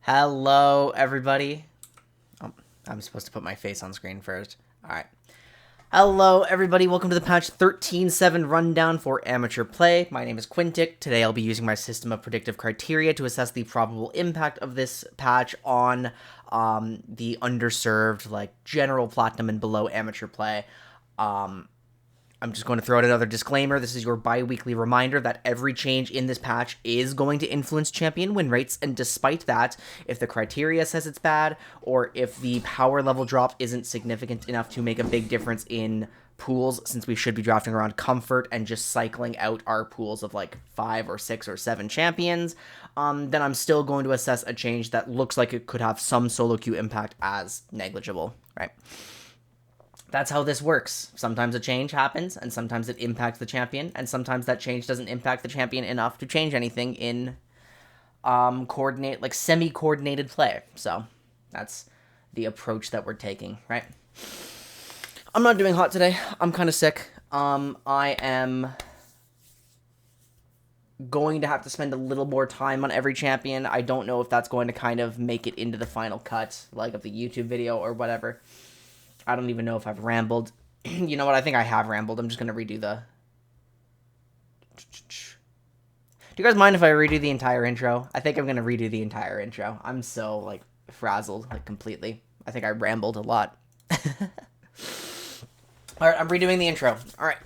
Hello, everybody. Oh, I'm supposed to put my face on screen first. All right. Hello, everybody. Welcome to the patch 13.7 rundown for amateur play. My name is Quinn. Today, I'll be using my system of predictive criteria to assess the probable impact of this patch on the underserved, like general platinum and below amateur play. I'm just going to throw out another disclaimer. This is your bi-weekly reminder that every change in this patch is going to influence champion win rates, and despite that, if the criteria says it's bad, or if the power level drop isn't significant enough to make a big difference in pools, since we should be drafting around comfort and just cycling out our pools of like 5 or 6 or 7 champions, then I'm still going to assess a change that looks like it could have some solo queue impact as negligible, right? That's how this works. Sometimes a change happens, and sometimes it impacts the champion, and sometimes that change doesn't impact the champion enough to change anything in semi-coordinated play. So that's the approach that we're taking, right? I'm not doing hot today. I'm kind of sick. I am going to have to spend a little more time on every champion. I don't know if that's going to kind of make it into the final cut, like of the YouTube video or whatever. I don't even know if I've rambled. You know what? I think I have rambled. I'm just going to redo the... Do you guys mind if I redo the entire intro? I think I'm going to redo the entire intro. I'm so, like, frazzled, like, completely. I think I rambled a lot. Alright, I'm redoing the intro. Alright.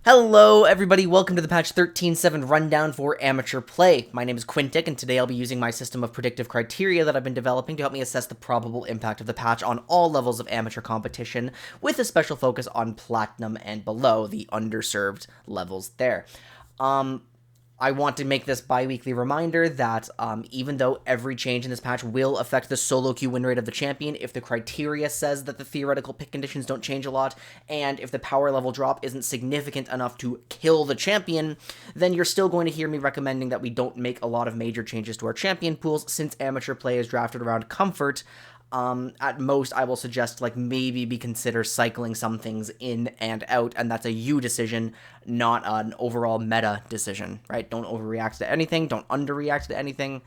Hello, everybody. Welcome to the patch 13.7 rundown for amateur play. My name is Quinn, and today I'll be using my system of predictive criteria that I've been developing to help me assess the probable impact of the patch on all levels of amateur competition, with a special focus on platinum and below, the underserved levels there. I want to make this bi-weekly reminder that even though every change in this patch will affect the solo queue win rate of the champion, if the criteria says that the theoretical pick conditions don't change a lot, and if the power level drop isn't significant enough to kill the champion, then you're still going to hear me recommending that we don't make a lot of major changes to our champion pools, since amateur play is drafted around comfort. At most, I will suggest, like, maybe consider cycling some things in and out, and that's a you decision, not an overall meta decision, right? Don't overreact to anything, don't underreact to anything.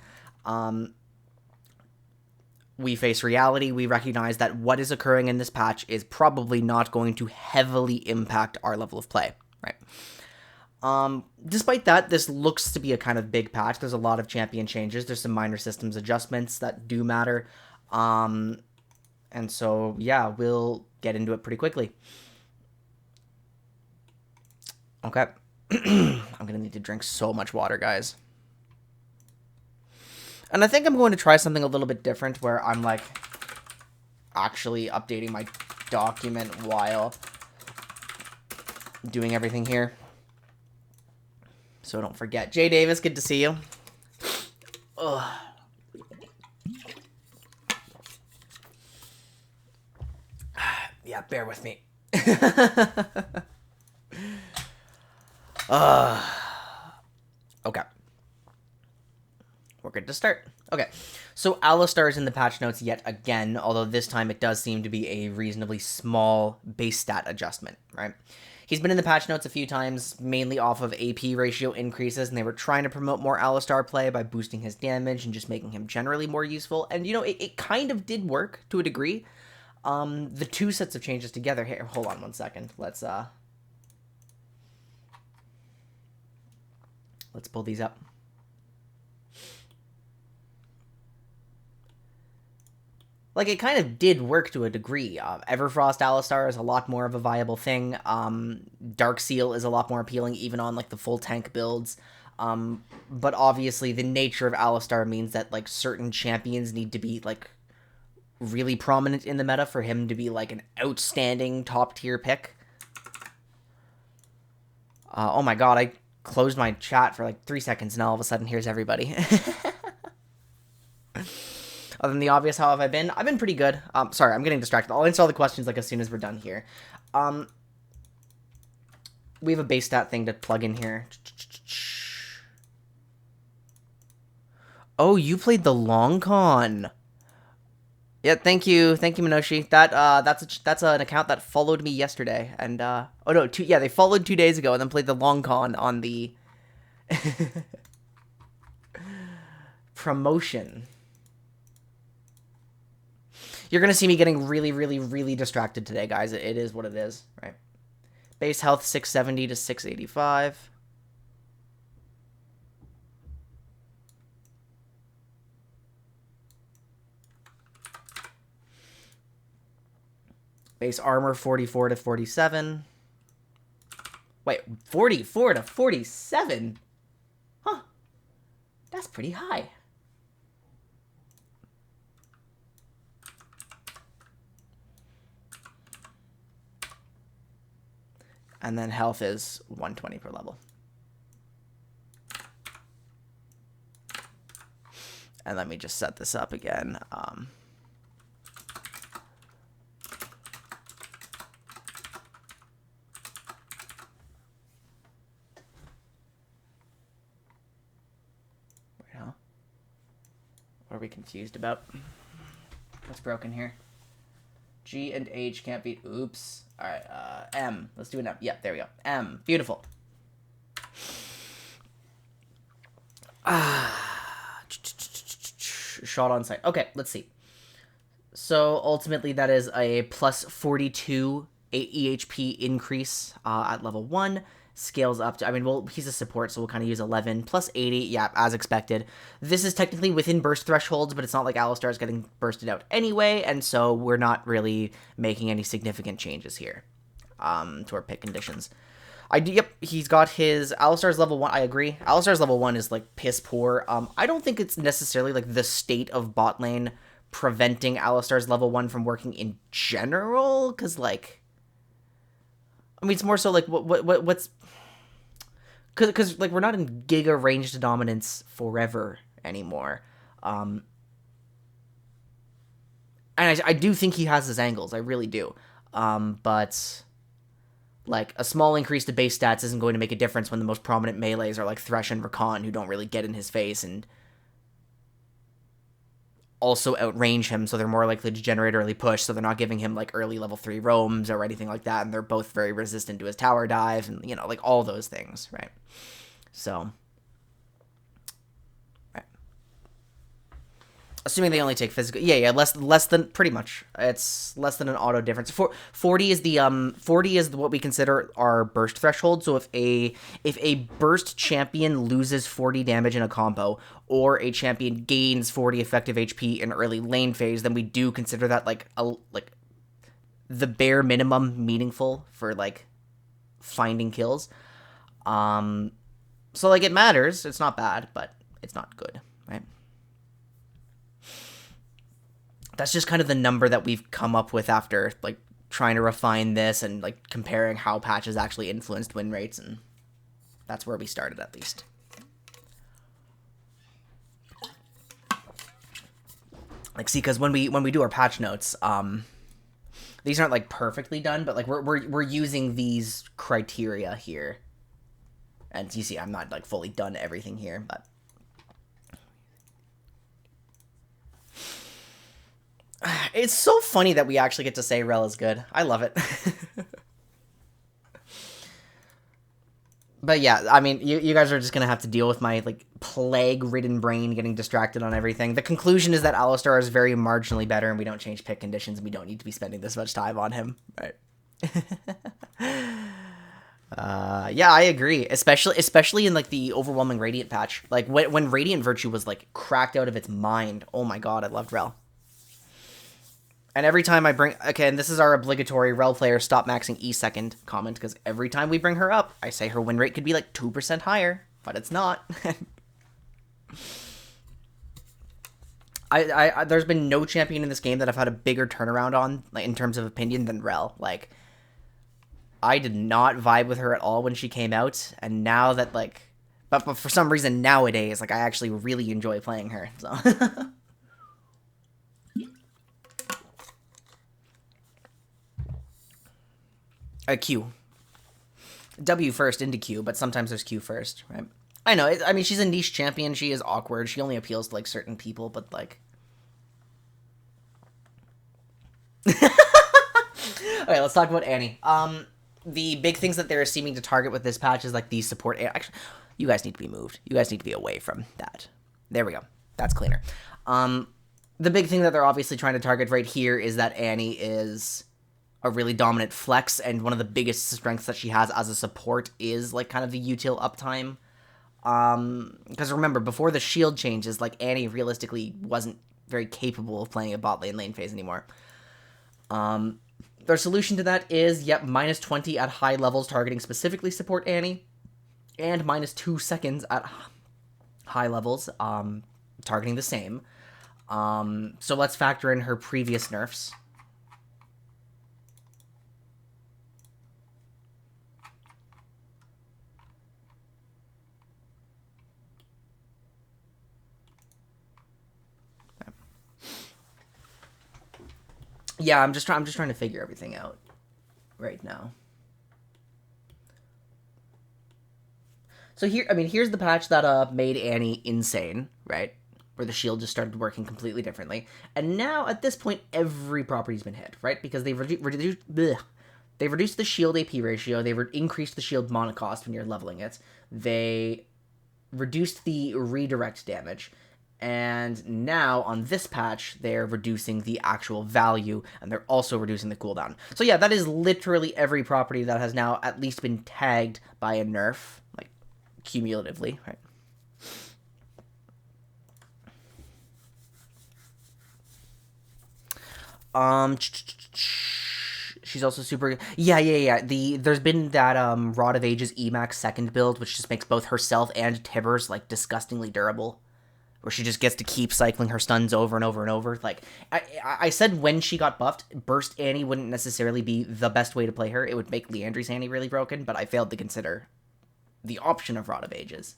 We face reality, we recognize that what is occurring in this patch is probably not going to heavily impact our level of play, right? Despite that, this looks to be a kind of big patch. There's a lot of champion changes, there's some minor systems adjustments that do matter. And so, yeah, we'll get into it pretty quickly. Okay. I'm gonna need to drink so much water, guys. And I think I'm going to try something a little bit different, where I'm, like, actually updating my document while doing everything here. So don't forget. Jay Davis, good to see you. Ugh. Yeah, bear with me. Okay. We're good to start. Okay, so Alistar is in the patch notes yet again, although this time it does seem to be a reasonably small base stat adjustment, right? He's been in the patch notes a few times, mainly off of AP ratio increases, and they were trying to promote more Alistar play by boosting his damage and just making him generally more useful, and, you know, it kind of did work to a degree. The two sets of changes together here. Hold on one second. Let's pull these up. Like, it kind of did work to a degree. Everfrost Alistar is a lot more of a viable thing. Darkseal is a lot more appealing, even on, like, the full tank builds. But obviously, the nature of Alistar means that, like, certain champions need to be, like, really prominent in the meta for him to be, like, an outstanding top-tier pick. Oh my god, I closed my chat for, like, 3 seconds, and all of a sudden, here's everybody. Other than the obvious, how have I been? I've been pretty good. Sorry, I'm getting distracted. I'll answer all the questions, like, as soon as we're done here. We have a base stat thing to plug in here. Oh, you played the long con. Yeah, thank you, Minoshi. That's an account that followed me yesterday, and oh no, they followed 2 days ago, and then played the long con on the promotion. You're going to see me getting really, really, really distracted today, guys. It is what it is, right? Base health 670 to 685. Base armor 44 to 47. Wait, 44 to 47? Huh. That's pretty high. And then health is 120 per level. And let me just set this up again. What are we confused about? What's broken here? G and H can't be... Oops. All right, M. Let's do an M. Yep, there we go. M. Beautiful. Shot on sight. Okay, let's see. So, ultimately, that is a plus 42 EHP increase at level 1. Scales up to... I mean, well, he's a support, so we'll kind of use 11. Plus 80, yeah, as expected. This is technically within burst thresholds, but it's not like Alistar is getting bursted out anyway, and so we're not really making any significant changes here to our pick conditions. Yep, he's got his... Alistar's level 1, I agree. Alistar's level 1 is, like, piss poor. I don't think it's necessarily, like, the state of bot lane preventing Alistar's level 1 from working in general, because, like... I mean, it's more so, like, what's... Because, like, we're not in Giga ranged dominance forever anymore. And I do think he has his angles. I really do. But, like, a small increase to base stats isn't going to make a difference when the most prominent melees are, like, Thresh and Rakan, who don't really get in his face and also outrange him, so they're more likely to generate early push, so they're not giving him, like, early level 3 roams or anything like that, and they're both very resistant to his tower dive, and, you know, like, all those things, right? So, right. Assuming they only take physical, yeah, less than, pretty much, it's less than an auto difference. 40 is the, 40 is what we consider our burst threshold, so if a burst champion loses 40 damage in a combo, or a champion gains 40 effective HP in early lane phase, then we do consider that, like, the bare minimum meaningful for, like, finding kills. So, like, it matters. It's not bad, but it's not good, right? That's just kind of the number that we've come up with after, like, trying to refine this and, like, comparing how patches actually influenced win rates, and that's where we started, at least. Like, see, because when we do our patch notes, these aren't, like, perfectly done, but, like, we're using these criteria here. And you see, I'm not, like, fully done everything here, but... It's so funny that we actually get to say Rel is good. I love it. But yeah, I mean, you guys are just gonna have to deal with my, like, plague-ridden brain getting distracted on everything. The conclusion is that Alistar is very marginally better, and we don't change pick conditions, and we don't need to be spending this much time on him. Right. Yeah, I agree. Especially in, like, the overwhelming Radiant patch. Like, when Radiant Virtue was, like, cracked out of its mind. Oh my god, I loved Rel. And every time I bring... Okay, and this is our obligatory Rel player stop maxing E-second comment, because every time we bring her up, I say her win rate could be, like, 2% higher, but it's not. There's been no champion in this game that I've had a bigger turnaround on, like, in terms of opinion than Rel. Like, I did not vibe with her at all when she came out, and now that, like... But for some reason, nowadays, like, I actually really enjoy playing her, so... Q. W first into Q, but sometimes there's Q first, right? I know, I mean, she's a niche champion, she is awkward, she only appeals to, like, certain people, but, like... Okay, let's talk about Annie. The big things that they're seeming to target with this patch is, like, the support... Actually, you guys need to be moved. You guys need to be away from that. There we go. That's cleaner. The big thing that they're obviously trying to target right here is that Annie is a really dominant flex, and one of the biggest strengths that she has as a support is, like, kind of the util uptime. Because remember, before the shield changes, like, Annie realistically wasn't very capable of playing a bot lane phase anymore. Their solution to that is, yep, minus 20 at high levels targeting specifically support Annie, and minus 2 seconds at high levels, targeting the same. So let's factor in her previous nerfs. Yeah, I'm just trying to figure everything out right now. So here, I mean, here's the patch that made Annie insane, right? Where the shield just started working completely differently. And now, at this point, every property's been hit, right? Because they've reduced the shield AP ratio, they increased the shield mana cost when you're leveling it, they reduced the redirect damage, and now, on this patch, they're reducing the actual value, and they're also reducing the cooldown. So yeah, that is literally every property that has now at least been tagged by a nerf, like, cumulatively, right? She's also super... Yeah. There's been that, Rod of Ages Emax second build, which just makes both herself and Tibbers, like, disgustingly durable. Where she just gets to keep cycling her stuns over and over and over. Like, I said when she got buffed, Burst Annie wouldn't necessarily be the best way to play her. It would make Leandry's Annie really broken, but I failed to consider the option of Rod of Ages.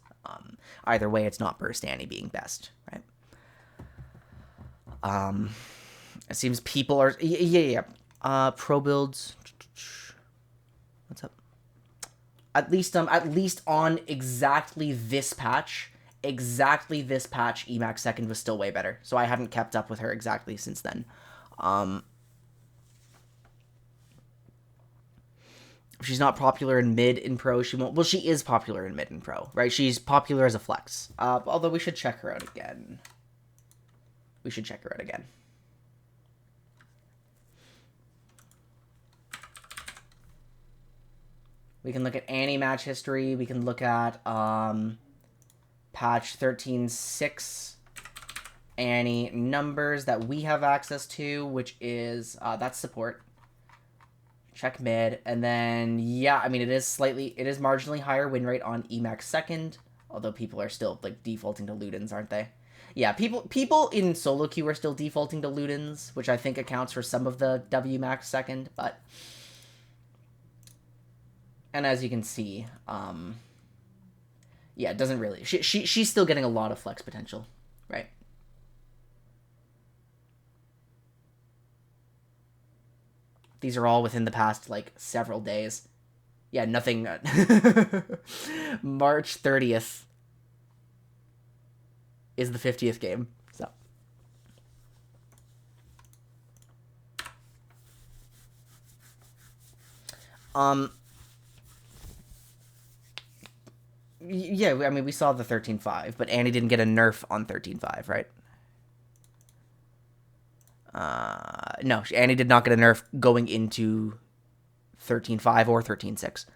Either way, it's not Burst Annie being best, right? It seems people are... Yeah. Pro builds... What's up? At least on exactly this patch... Emax second was still way better. So I haven't kept up with her exactly since then. If she's not popular in mid and pro, she won't... Well, she is popular in mid and pro, right? She's popular as a flex. Although we should check her out again. We can look at Annie match history. We can look at, patch 13.6 Annie numbers that we have access to, which is, that's support. Check mid, and then, yeah, I mean, it is marginally higher win rate on Emax second, although people are still, like, defaulting to Ludens, aren't they? Yeah, people in solo queue are still defaulting to Ludens, which I think accounts for some of the WMax second, but... And as you can see, yeah, it doesn't really... She's still getting a lot of flex potential, right? These are all within the past, like, several days. Yeah, nothing... March 30th is the 50th game, so... Yeah, I mean, we saw the 13.5, but Annie didn't get a nerf on 13.5, right? No, Annie did not get a nerf going into 13.5 or 13.6.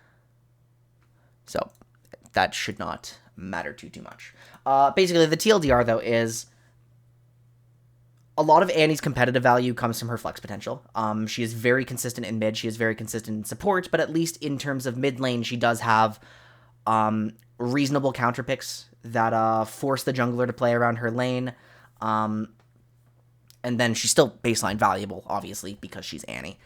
So, that should not matter too much. Basically, the TLDR, though, is... A lot of Annie's competitive value comes from her flex potential. She is very consistent in mid, she is very consistent in support, but at least in terms of mid lane, she does have... reasonable counter picks that force the jungler to play around her lane. And then she's still baseline valuable, obviously, because she's Annie.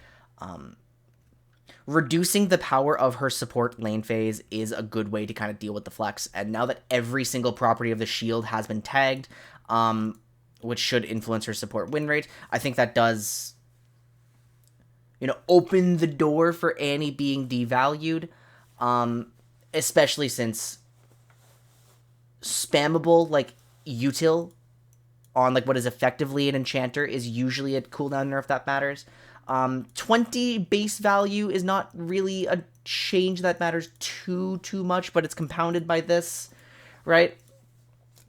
Reducing the power of her support lane phase is a good way to kind of deal with the flex. And now that every single property of the shield has been tagged, which should influence her support win rate, I think that does, open the door for Annie being devalued. Especially since spammable, like, util on, like, what is effectively an enchanter is usually a cooldown nerf that matters. 20 base value is not really a change that matters too much, but it's compounded by this, right?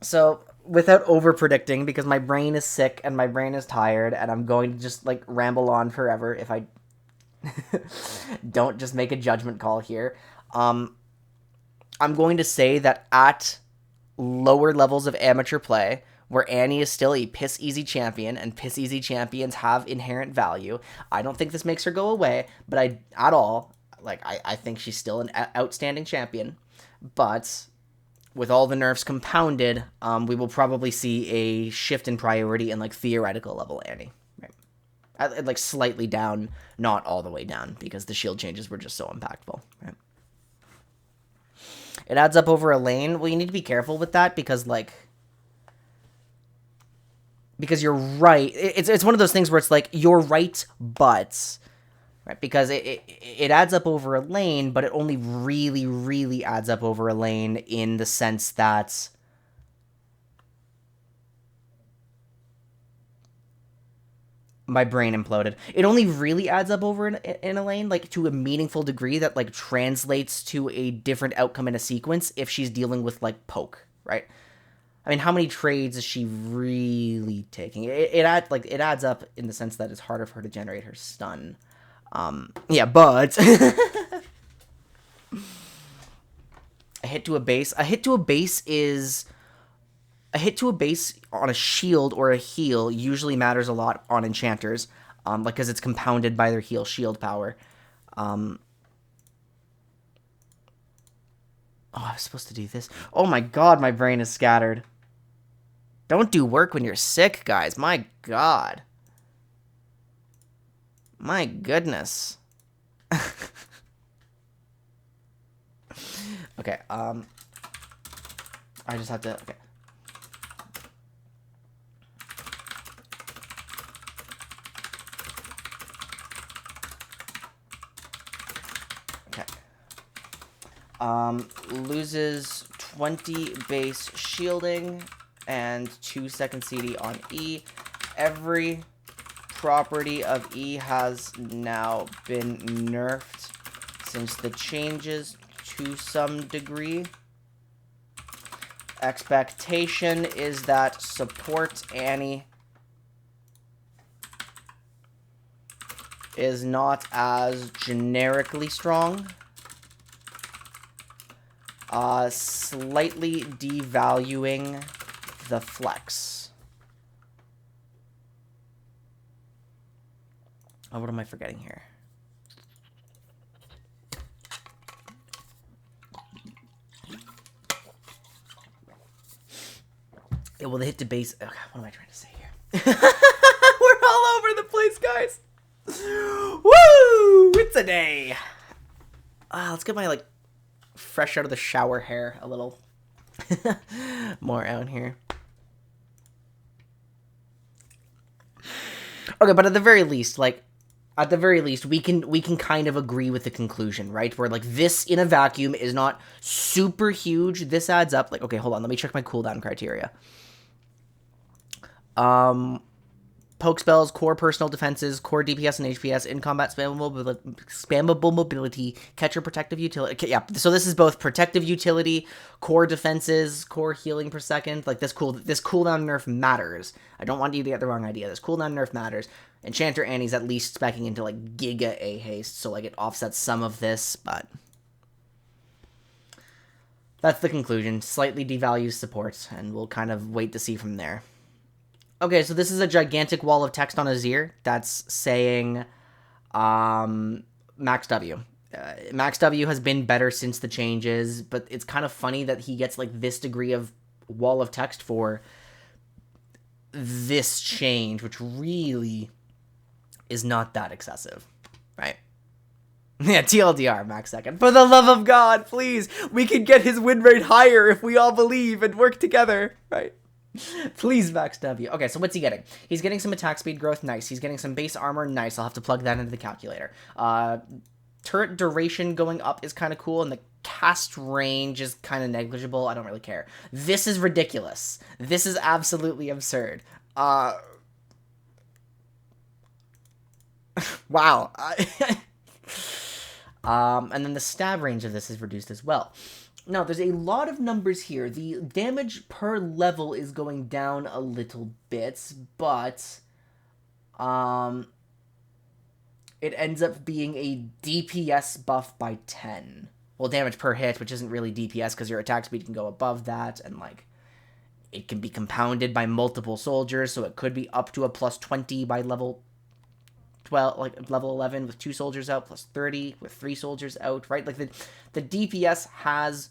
So, without over predicting, because my brain is sick and my brain is tired, and I'm going to just like ramble on forever if I don't just make a judgment call here. I'm going to say that at lower levels of amateur play, where Annie is still a piss easy champion, and piss easy champions have inherent value, I don't think this makes her go away, but I think she's still an outstanding champion. But with all the nerfs compounded, we will probably see a shift in priority in like theoretical level Annie. Right? Like slightly down, not all the way down, because the shield changes were just so impactful. Right? It adds up over a lane. Well, you need to be careful with that because you're right. It's one of those things where it's like you're right, but right, because it adds up over a lane, but it only really, really adds up over a lane in the sense that my brain imploded. It only really adds up over in a lane, like to a meaningful degree that like translates to a different outcome in a sequence if she's dealing with like poke, right? I mean, how many trades is she really taking? It adds up in the sense that it's harder for her to generate her stun. Yeah, but a hit to a base. A hit to a base on a shield or a heal usually matters a lot on enchanters, because it's compounded by their heal shield power. Oh, I was supposed to do this. Oh my god, my brain is scattered. Don't do work when you're sick, guys. My god. My goodness. Okay, I just have to... Okay. Loses 20 base shielding and 2-second CD on E. Every property of E has now been nerfed since the changes to some degree. Expectation is that support Annie is not as generically strong. Slightly devaluing the flex. Oh, what am I forgetting here? Yeah, well, the hit to base... Oh, what am I trying to say here? We're all over the place, guys. Woo! It's a day. Let's get my, like, fresh out of the shower hair a little more out here. Okay, but at the very least, we can kind of agree with the conclusion, right? Where like this in a vacuum is not super huge. This adds up. Like, okay, hold on, let me check my cooldown criteria. Poke spells, core personal defenses, core DPS and HPS, in combat spammable mobility, catcher protective utility. Okay, yeah, so this is both protective utility, core defenses, core healing per second. Like this cooldown nerf matters. I don't want you to get the wrong idea. This cooldown nerf matters. Enchanter Annie's at least specking into like Giga A haste, so like it offsets some of this, but that's the conclusion. Slightly devalues support, and we'll kind of wait to see from there. Okay, so this is a gigantic wall of text on Azir that's saying Max W. Max W has been better since the changes, but it's kind of funny that he gets like this degree of wall of text for this change, which really is not that excessive, right? Yeah, TLDR, Max second. For the love of God, please, we can get his win rate higher if we all believe and work together, right? Please, Max W. Okay, so what's he getting? He's getting some attack speed growth, nice. He's getting some base armor, nice. I'll have to plug that into the calculator. Turret duration going up is kind of cool, and the cast range is kind of negligible. I don't really care. This is ridiculous. This is absolutely absurd. Wow. And then the stab range of this is reduced as well. Now, there's a lot of numbers here. The damage per level is going down a little bit, but it ends up being a DPS buff by 10. Well, damage per hit, which isn't really DPS because your attack speed can go above that, and like it can be compounded by multiple soldiers, so it could be up to a plus 20 by level 12, like level 11 with 2 soldiers out, plus 30 with 3 soldiers out, right? Like the DPS has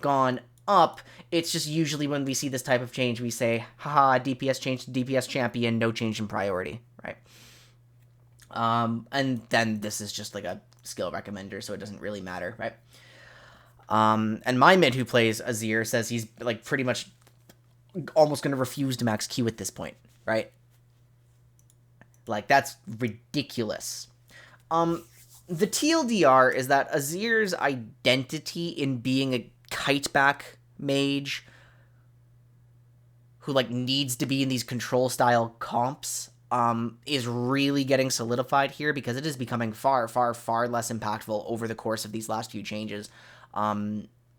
gone up. It's just usually when we see this type of change, we say, haha, DPS change to DPS champion, no change in priority, right? And then this is just like a skill recommender, so it doesn't really matter, right? And my mid who plays Azir says he's like pretty much almost going to refuse to max Q at this point, right? Like, that's ridiculous. The TLDR is that Azir's identity in being a kiteback mage who, like, needs to be in these control-style comps is really getting solidified here because it is becoming far, far, far less impactful over the course of these last few changes.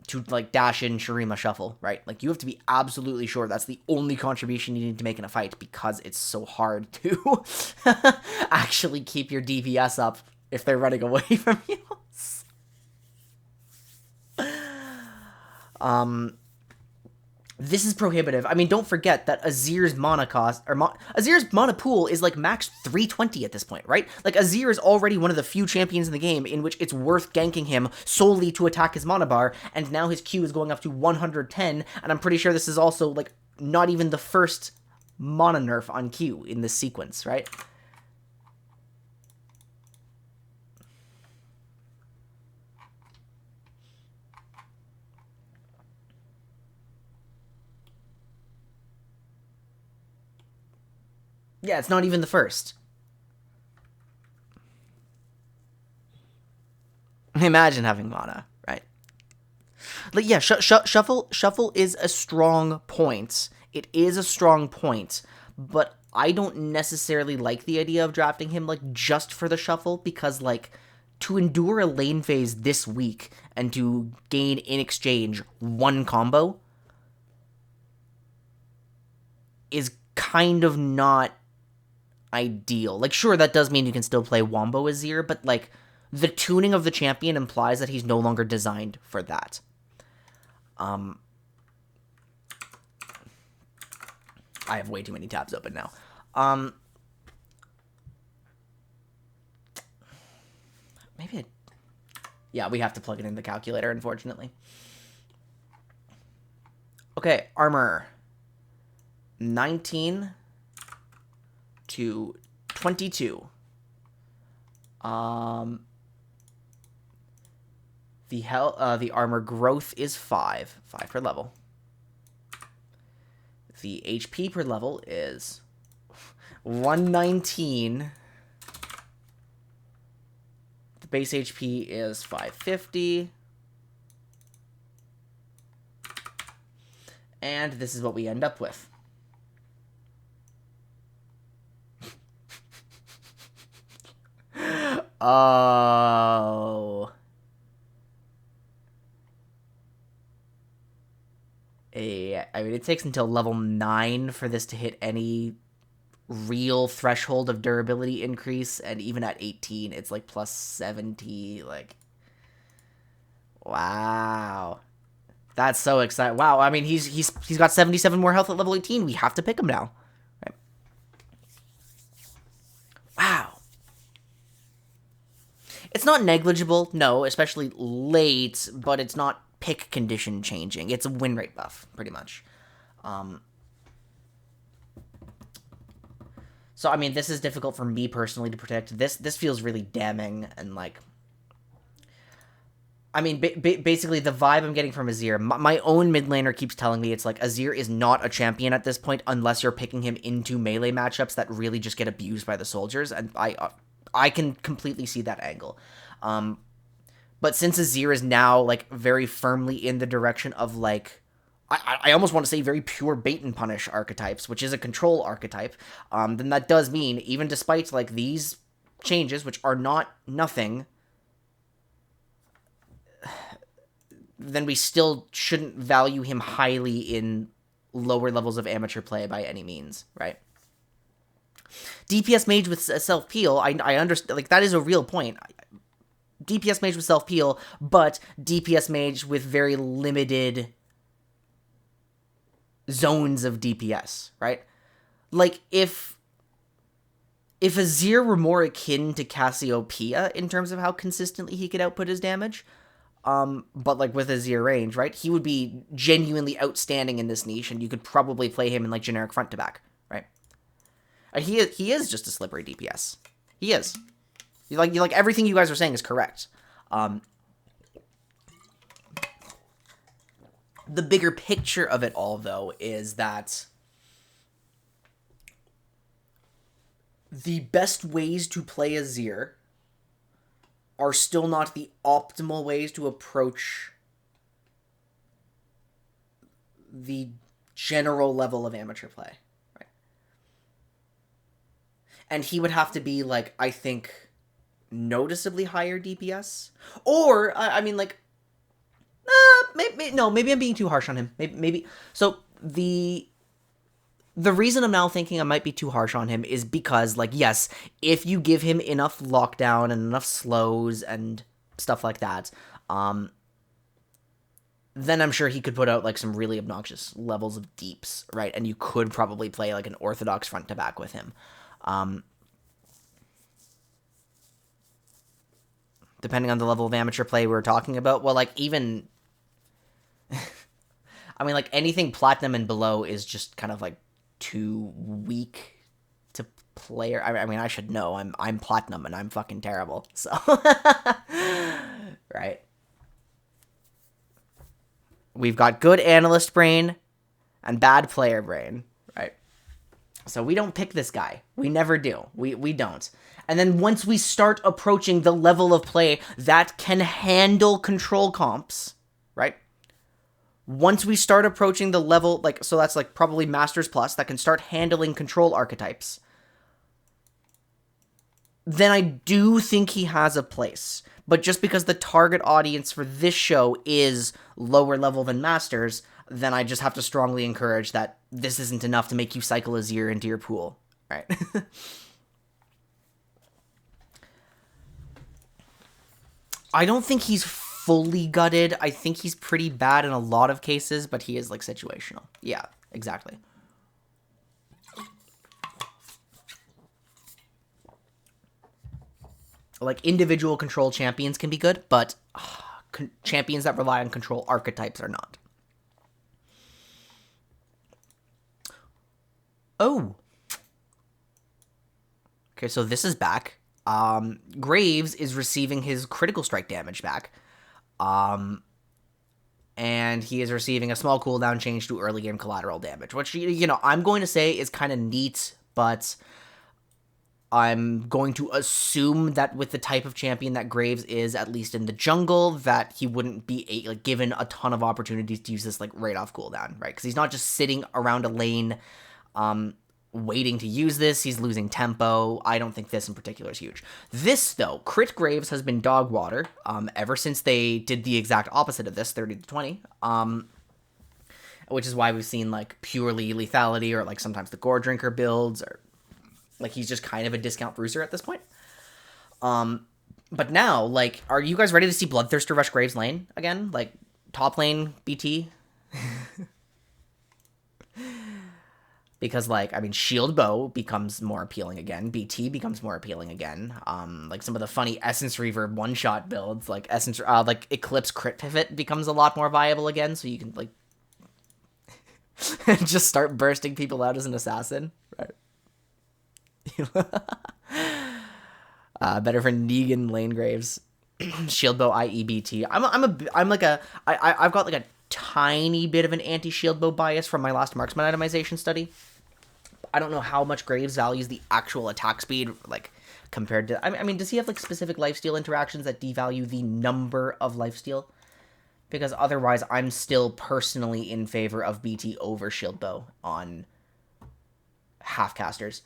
To, like, dash in Shurima Shuffle, right? Like, you have to be absolutely sure that's the only contribution you need to make in a fight because it's so hard to actually keep your DPS up if they're running away from you. This is prohibitive. I mean, don't forget that Azir's mana cost, or Azir's mana pool is like max 320 at this point, right? Like, Azir is already one of the few champions in the game in which it's worth ganking him solely to attack his mana bar, and now his Q is going up to 110, and I'm pretty sure this is also, like, not even the first mana nerf on Q in this sequence, right? Yeah, it's not even the first. Imagine having mana, right? Like, yeah, shuffle is a strong point. It is a strong point, but I don't necessarily like the idea of drafting him, like, just for the shuffle, because, like, to endure a lane phase this weak and to gain in exchange 1 combo is kind of not ideal. Like, sure, that does mean you can still play Wombo Azir, but, like, the tuning of the champion implies that he's no longer designed for that. I have way too many tabs open now. Maybe yeah, we have to plug it in the calculator, unfortunately. Okay, armor. 19 to 22. The armor growth is 5 per level. The HP per level is 119. The base HP is 550. And this is what we end up with. Oh. I mean, it takes until level 9 for this to hit any real threshold of durability increase, and even at 18, it's like plus 70, like... Wow. That's so exciting. Wow, I mean, he's got 77 more health at level 18. We have to pick him now. Right? Wow. It's not negligible, no, especially late, but it's not pick condition changing. It's a win rate buff, pretty much. So, I mean, this is difficult for me personally to predict. This feels really damning, and, like... I mean, basically, the vibe I'm getting from Azir, my own mid laner keeps telling me it's like, Azir is not a champion at this point unless you're picking him into melee matchups that really just get abused by the soldiers, and I can completely see that angle. But since Azir is now, like, very firmly in the direction of, like, I almost want to say very pure bait and punish archetypes, which is a control archetype, then that does mean, even despite, like, these changes, which are not nothing, then we still shouldn't value him highly in lower levels of amateur play by any means, right? DPS mage with self-peel, I understand, like, that is a real point. DPS mage with self-peel, but DPS mage with very limited zones of DPS, right? Like, if Azir were more akin to Cassiopeia in terms of how consistently he could output his damage, but like with Azir range, right? He would be genuinely outstanding in this niche, and you could probably play him in like generic front to back, right? And he is just a slippery DPS. He is. You like everything you guys are saying is correct. The bigger picture of it all, though, is that the best ways to play Azir are still not the optimal ways to approach the general level of amateur play, right? And he would have to be, like, I think, noticeably higher DPS. Or, I mean, like, maybe I'm being too harsh on him. Maybe. So, the reason I'm now thinking I might be too harsh on him is because, like, yes, if you give him enough lockdown and enough slows and stuff like that, then I'm sure he could put out, like, some really obnoxious levels of deeps, right? And you could probably play, like, an orthodox front to back with him. Depending on the level of amateur play we're talking about. Well, like, even... I mean, like, anything platinum and below is just kind of, like, too weak to play. I mean, I should know. I'm platinum and I'm fucking terrible. So, right. We've got good analyst brain and bad player brain, right? So we don't pick this guy. We never do. We don't. And then once we start approaching the level of play that can handle control comps, right? Once we start approaching the level, like, so that's like probably Masters Plus, that can start handling control archetypes, then I do think he has a place. But just because the target audience for this show is lower level than Masters, then I just have to strongly encourage that this isn't enough to make you cycle Azir into your pool, right? I don't think he's fully gutted. I think he's pretty bad in a lot of cases, but he is, like, situational. Yeah, exactly. Like, individual control champions can be good, but champions that rely on control archetypes are not. Oh. Okay, so this is back. Graves is receiving his critical strike damage back. And he is receiving a small cooldown change to early game collateral damage, which, you know, I'm going to say is kind of neat, but I'm going to assume that with the type of champion that Graves is, at least in the jungle, that he wouldn't be given a ton of opportunities to use this, like, right off cooldown, right? Because he's not just sitting around a lane waiting to use this. He's losing tempo. I don't think this in particular is huge. This, though, Crit Graves has been dog water ever since they did the exact opposite of this, 30 to 20, which is why we've seen, like, purely lethality or, like, sometimes the Gore Drinker builds, or, like, he's just kind of a discount bruiser at this point. But now, like, are you guys ready to see Bloodthirster rush Graves lane again? Like, top lane BT? Because, like, I mean, Shield Bow becomes more appealing again. BT becomes more appealing again. Like, some of the funny Essence Reverb one-shot builds, like like, Eclipse Crit Pivot becomes a lot more viable again, so you can, like, just start bursting people out as an assassin, right? Better for Negan Lane Graves. Shield Bow IEBT. I've got, like, a tiny bit of an anti-shield bow bias from my last marksman itemization study. I don't know how much Graves values the actual attack speed, like, compared to... I mean, does he have, like, specific lifesteal interactions that devalue the number of lifesteal? Because otherwise, I'm still personally in favor of BT over shield bow on half-casters.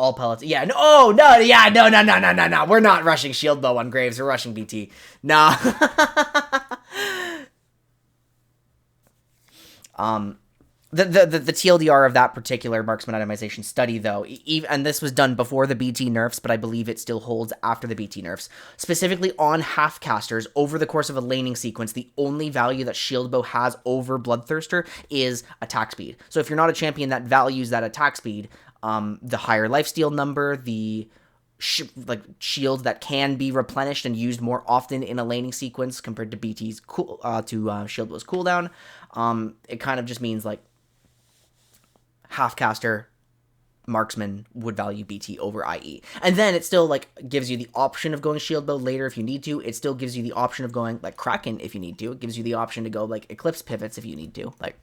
All pellets. Yeah. No. Oh no. Yeah. No. No. No. No. No. No. We're not rushing shield bow on Graves. We're rushing BT. Nah. The TLDR of that particular marksman itemization study, though, and this was done before the BT nerfs, but I believe it still holds after the BT nerfs, specifically on half-casters, over the course of a laning sequence, the only value that Shield Bow has over Bloodthirster is attack speed. So if you're not a champion that values that attack speed, the higher lifesteal number, the shield that can be replenished and used more often in a laning sequence compared to BT's Shield Bow's cooldown, it kind of just means, like, half-caster marksman would value BT over IE. And then it still, like, gives you the option of going shield bow later if you need to. It still gives you the option of going, like, Kraken if you need to. It gives you the option to go, like, Eclipse pivots if you need to. Like,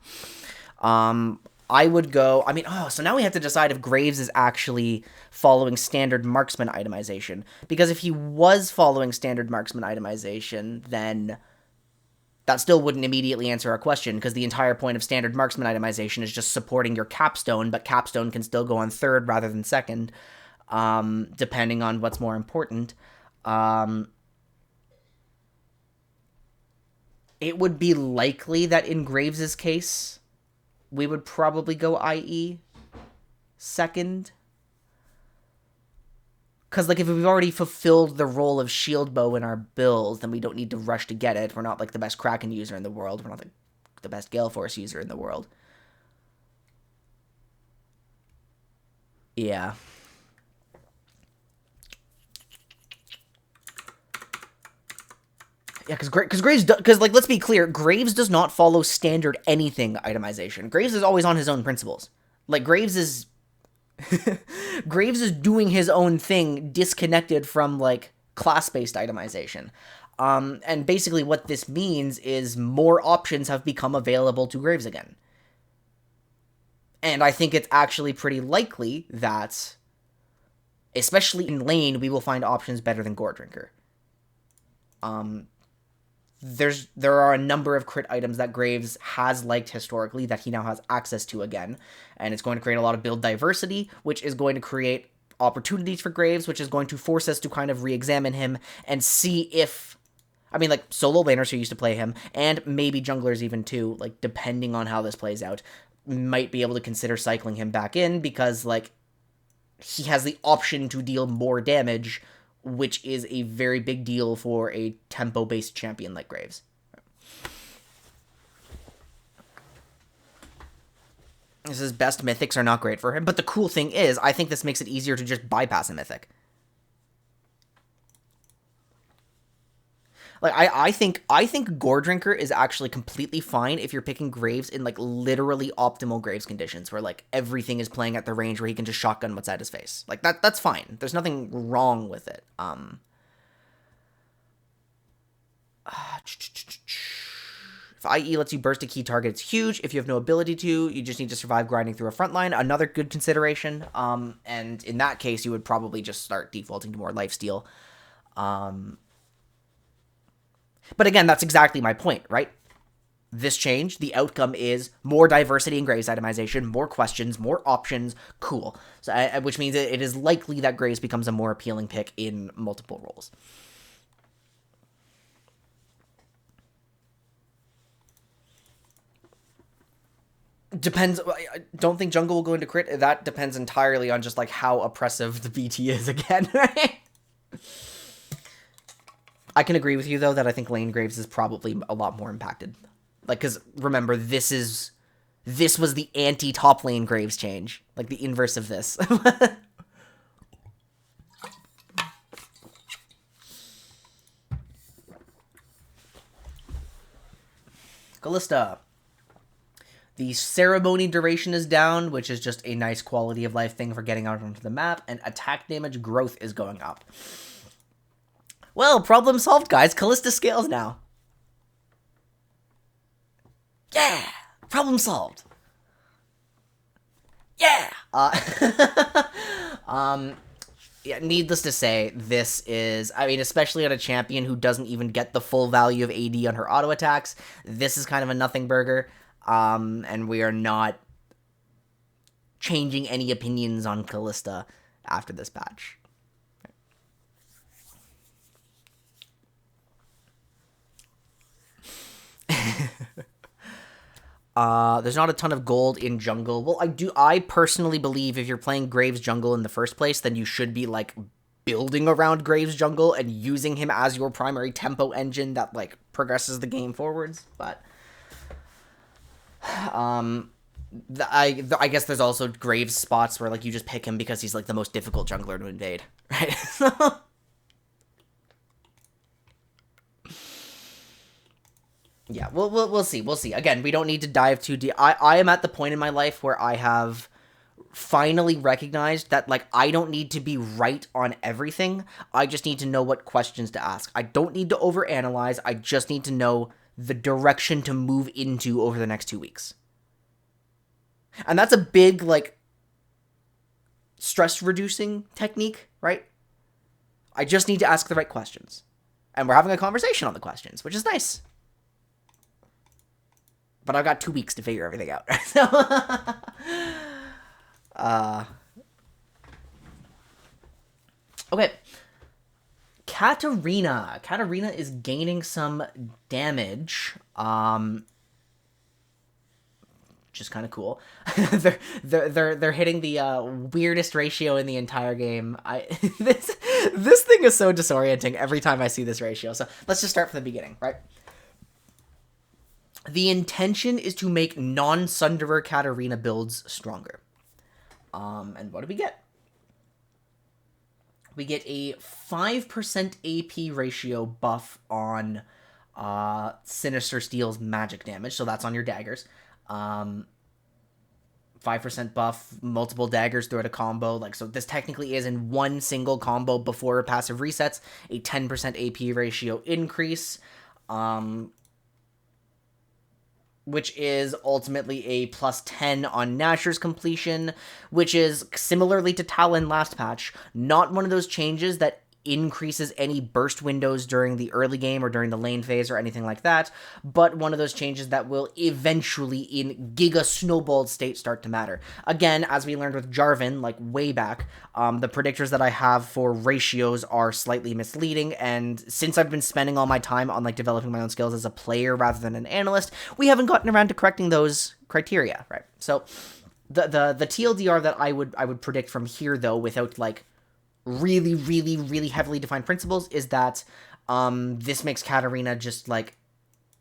I would go, so now we have to decide if Graves is actually following standard marksman itemization. Because if he was following standard marksman itemization, then that still wouldn't immediately answer our question, because the entire point of standard marksman itemization is just supporting your capstone, but capstone can still go on third rather than second, depending on what's more important. It would be likely that in Graves' case, we would probably go IE second. Because, like, if we've already fulfilled the role of shield bow in our builds, then we don't need to rush to get it. We're not, like, the best Kraken user in the world. We're not the best Gale Force user in the world. Yeah. Yeah, because Graves, because, like, let's be clear, Graves does not follow standard anything itemization. Graves is always on his own principles. Like, Graves is doing his own thing, disconnected from, like, class-based itemization. And basically what this means is more options have become available to Graves again. And I think it's actually pretty likely that, especially in lane, we will find options better than Gore Drinker. There are a number of crit items that Graves has liked historically that he now has access to again, and it's going to create a lot of build diversity, which is going to create opportunities for Graves, which is going to force us to kind of re-examine him and see if, like, solo laners who used to play him, and maybe junglers even too, like, depending on how this plays out, might be able to consider cycling him back in, because, like, he has the option to deal more damage, which is a very big deal for a tempo-based champion like Graves. His best mythics are not great for him, but the cool thing is, I think this makes it easier to just bypass a mythic. Like, I think Gore Drinker is actually completely fine if you're picking Graves in, like, literally optimal Graves conditions, where, like, everything is playing at the range where he can just shotgun what's at his face. Like, that's fine. There's nothing wrong with it. If IE lets you burst a key target, it's huge. If you have no ability to, you just need to survive grinding through a front line. Another good consideration. And in that case, you would probably just start defaulting to more lifesteal. But again, that's exactly my point, right? This change, the outcome is more diversity in Graves itemization, more questions, more options, cool. So, which means it is likely that Graves becomes a more appealing pick in multiple roles. Depends. I don't think jungle will go into crit. That depends entirely on just, like, how oppressive the BT is again, right? I can agree with you, though, that I think lane Graves is probably a lot more impacted. Like, because, remember, this was the anti-top lane Graves change. Like, the inverse of this. Callista. The ceremony duration is down, which is just a nice quality of life thing for getting out onto the map, and attack damage growth is going up. Well, problem solved, guys. Callista scales now. Yeah! Problem solved. Yeah! Yeah, needless to say, this is, especially on a champion who doesn't even get the full value of AD on her auto attacks, this is kind of a nothing burger, and we are not changing any opinions on Callista after this patch. There's not a ton of gold in jungle. Well, I personally believe if you're playing Graves jungle in the first place, then you should be, like, building around Graves jungle and using him as your primary tempo engine that, like, progresses the game forwards. But, I guess there's also Graves spots where, like, you just pick him because he's, like, the most difficult jungler to invade, right? Yeah, we'll see. We'll see. Again, we don't need to dive too deep. I am at the point in my life where I have finally recognized that, like, I don't need to be right on everything. I just need to know what questions to ask. I don't need to overanalyze. I just need to know the direction to move into over the next 2 weeks. And that's a big, like, stress-reducing technique, right? I just need to ask the right questions. And we're having a conversation on the questions, which is nice. But I've got 2 weeks to figure everything out. So, okay. Katarina. Katarina is gaining some damage. Which is kind of cool. they're hitting the weirdest ratio in the entire game. This thing is so disorienting every time I see this ratio. So let's just start from the beginning, right? The intention is to make non-Sunderer Katarina builds stronger. And what do we get? We get a 5% AP ratio buff on Sinister Steel's magic damage, so that's on your daggers. 5% buff, multiple daggers throughout a combo. Like, so this technically is in one single combo before passive resets. A 10% AP ratio increase. Which is ultimately a plus 10 on Nashor's completion, which is similarly to Talon last patch, not one of those changes that increases any burst windows during the early game or during the lane phase or anything like that, but one of those changes that will eventually, in Giga Snowballed state, start to matter. Again, as we learned with Jarvan, like way back, the predictors that I have for ratios are slightly misleading, and since I've been spending all my time on, like, developing my own skills as a player rather than an analyst, we haven't gotten around to correcting those criteria, right? So, the TLDR that I would predict from here, though, without, like, really, really, really heavily defined principles, is that this makes Katarina just, like,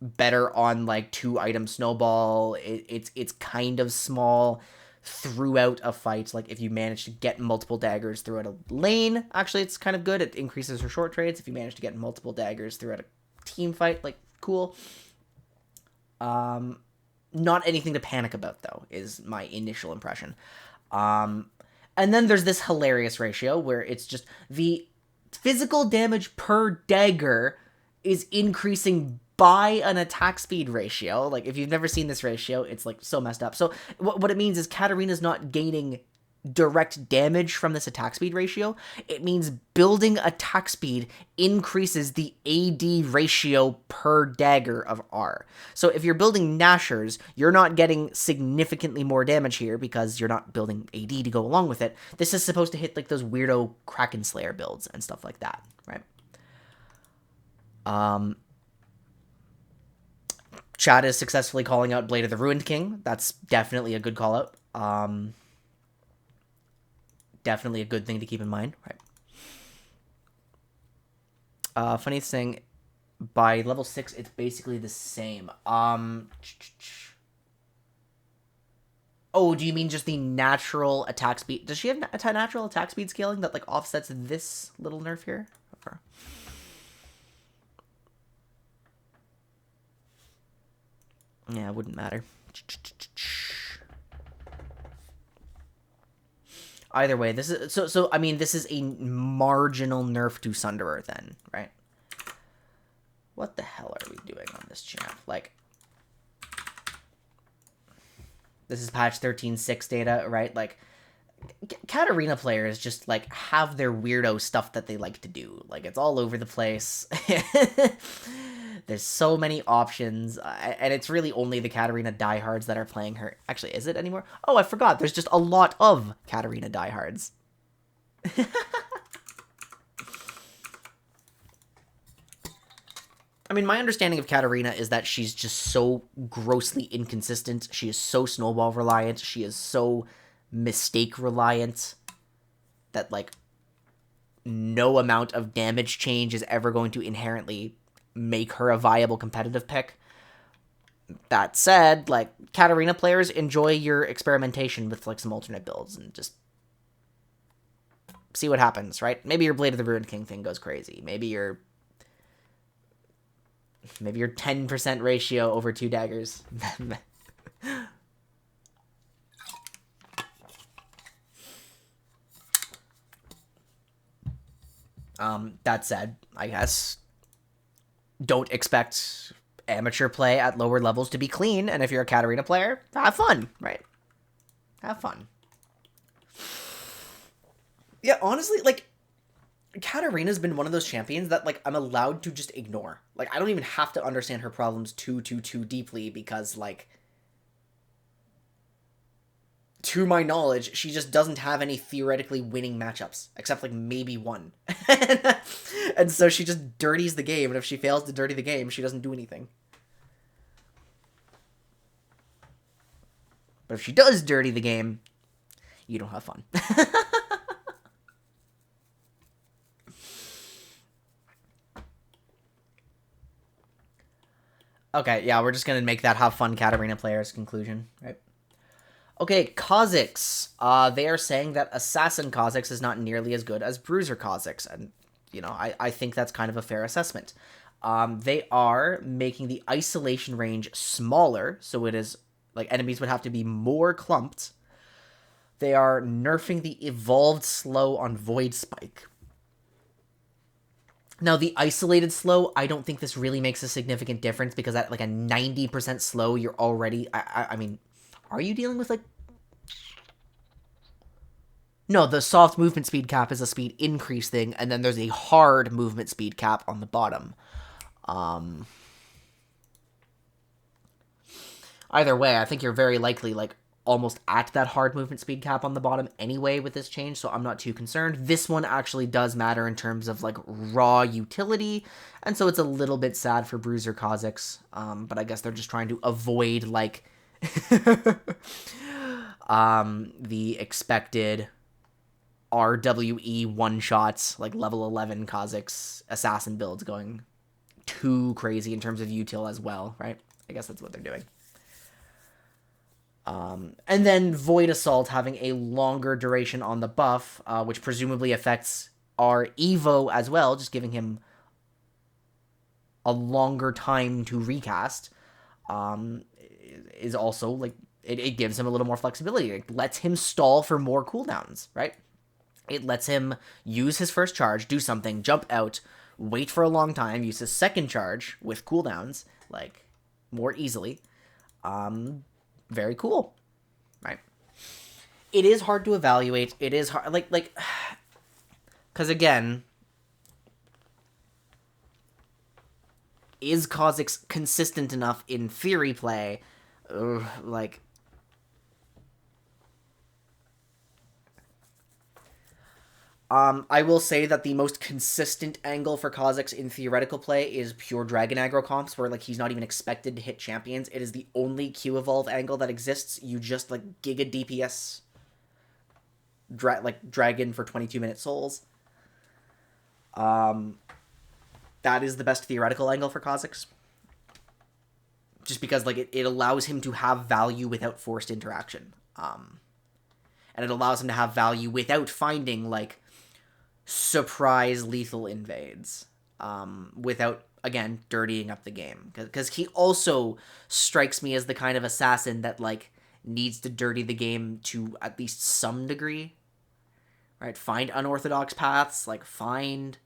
better on, like, 2-item snowball. It's kind of small throughout a fight. Like, if you manage to get multiple daggers throughout a lane, actually, it's kind of good. It increases her short trades. If you manage to get multiple daggers throughout a team fight, like, cool. Not anything to panic about, though, is my initial impression. And then there's this hilarious ratio where it's just the physical damage per dagger is increasing by an attack speed ratio. Like, if you've never seen this ratio, it's, like, so messed up. So what it means is Katarina's not gaining direct damage from this attack speed ratio. It means building attack speed increases the AD ratio per dagger of R. So if you're building Nashers, you're not getting significantly more damage here because you're not building AD to go along with it. This is supposed to hit, like, those weirdo Kraken Slayer builds and stuff like that, right? Chad is successfully calling out Blade of the Ruined King. That's definitely a good call out. Definitely a good thing to keep in mind, right? Funny thing, by level 6, it's basically the same. Oh, do you mean just the natural attack speed? Does she have a natural attack speed scaling that, like, offsets this little nerf here? Okay. Yeah, it wouldn't matter. Either way, this is so I mean, this is a marginal nerf to Sunderer then, right? What the hell are we doing on this champ? Like, this is patch 13.6 data, right? Like, Katarina players just, like, have their weirdo stuff that they like to do. Like, it's all over the place. There's so many options, and it's really only the Katarina diehards that are playing her. Actually, is it anymore? Oh, I forgot. There's just a lot of Katarina diehards. I mean, my understanding of Katarina is that she's just so grossly inconsistent. She is so snowball reliant. She is so mistake reliant that, like, no amount of damage change is ever going to inherently make her a viable competitive pick. That said, like, Katarina players, enjoy your experimentation with, like, some alternate builds and just see what happens, right? Maybe your Blade of the Ruined King thing goes crazy. Maybe your 10% ratio over 2 daggers. That said, I guess, don't expect amateur play at lower levels to be clean, and if you're a Katarina player, have fun, right? Have fun. Yeah, honestly, like, Katarina's been one of those champions that, like, I'm allowed to just ignore. Like, I don't even have to understand her problems too deeply because, like, to my knowledge, she just doesn't have any theoretically winning matchups, except, like, maybe one. And so she just dirties the game, and if she fails to dirty the game, she doesn't do anything. But if she does dirty the game, you don't have fun. Okay, yeah, we're just gonna make that have fun Katarina players conclusion, right? Okay, Kha'Zix. They are saying that Assassin Kha'Zix is not nearly as good as Bruiser Kha'Zix, and, you know, I think that's kind of a fair assessment. They are making the isolation range smaller, so it is, like, enemies would have to be more clumped. They are nerfing the evolved slow on Void Spike. Now, the isolated slow, I don't think this really makes a significant difference because at, like, a 90% slow, you're already... I mean, are you dealing with, like... No, the soft movement speed cap is a speed increase thing, and then there's a hard movement speed cap on the bottom. Either way, I think you're very likely, like, almost at that hard movement speed cap on the bottom anyway with this change, so I'm not too concerned. This one actually does matter in terms of, like, raw utility, and so it's a little bit sad for Bruiser Kha'Zix, but I guess they're just trying to avoid, like, the expected RWE one-shots, like, level 11 Kha'Zix assassin builds going too crazy in terms of util as well, right? I guess that's what they're doing. And then Void Assault having a longer duration on the buff, which presumably affects our Evo as well, just giving him a longer time to recast, is also, like, it gives him a little more flexibility. It lets him stall for more cooldowns, right? It lets him use his first charge, do something, jump out, wait for a long time, use his second charge with cooldowns, like, more easily. Very cool, right? It is hard to evaluate. It is hard, like, because again, is Kha'Zix consistent enough in theory play? Like, I will say that the most consistent angle for Kha'Zix in theoretical play is pure Dragon aggro comps, where, like, he's not even expected to hit champions. It is the only Q evolve angle that exists. You just, like, giga DPS Dragon for 22-minute souls. That is the best theoretical angle for Kha'Zix. Just because, like, it allows him to have value without forced interaction. And it allows him to have value without finding, like, surprise lethal invades, without, again, dirtying up the game. Because he also strikes me as the kind of assassin that, like, needs to dirty the game to at least some degree, right? Find unorthodox paths, like, find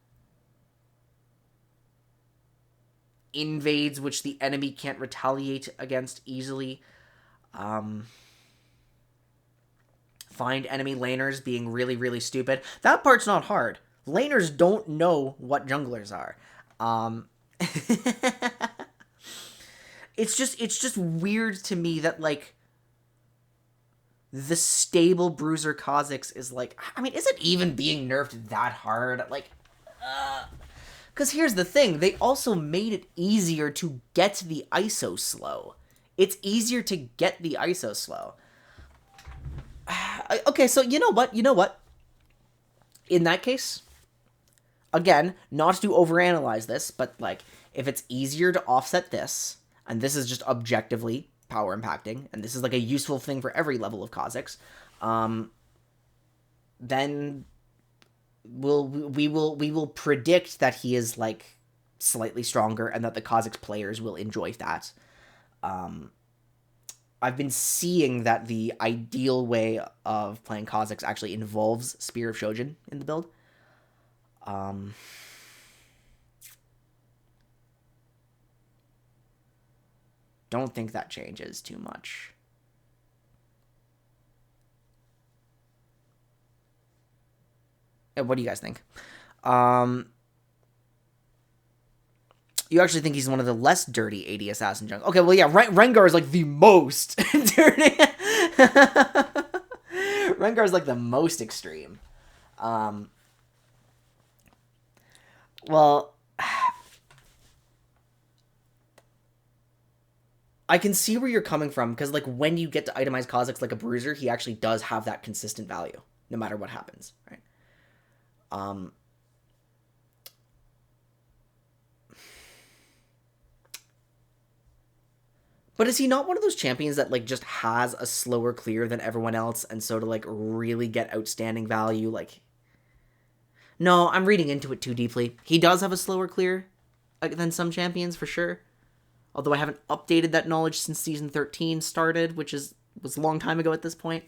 invades which the enemy can't retaliate against easily, find enemy laners being really, really stupid. That part's not hard. Laners don't know what junglers are. It's just weird to me that, like, the stable Bruiser Kha'Zix is like, I mean, is it even being nerfed that hard? Like, because here's the thing, they also made it easier to get the ISO slow. It's easier to get the ISO slow. Okay, so you know what? In that case, again, not to overanalyze this, but like, if it's easier to offset this, and this is just objectively power impacting, and this is like a useful thing for every level of Kha'Zix, then we will predict that he is like slightly stronger, and that the Kha'Zix players will enjoy that. I've been seeing that the ideal way of playing Kha'Zix actually involves Spear of Shojin in the build. Don't think that changes too much. What do you guys think? You actually think he's one of the less dirty AD assassin junks. Okay, well, yeah, Rengar is like the most dirty. Rengar is like the most extreme. Well, I can see where you're coming from, because like when you get to itemize Kha'Zix like a bruiser, he actually does have that consistent value, no matter what happens, right? But is he not one of those champions that like just has a slower clear than everyone else, and so to like really get outstanding value, like... No, I'm reading into it too deeply. He does have a slower clear than some champions, for sure. Although I haven't updated that knowledge since Season 13 started, which was a long time ago at this point.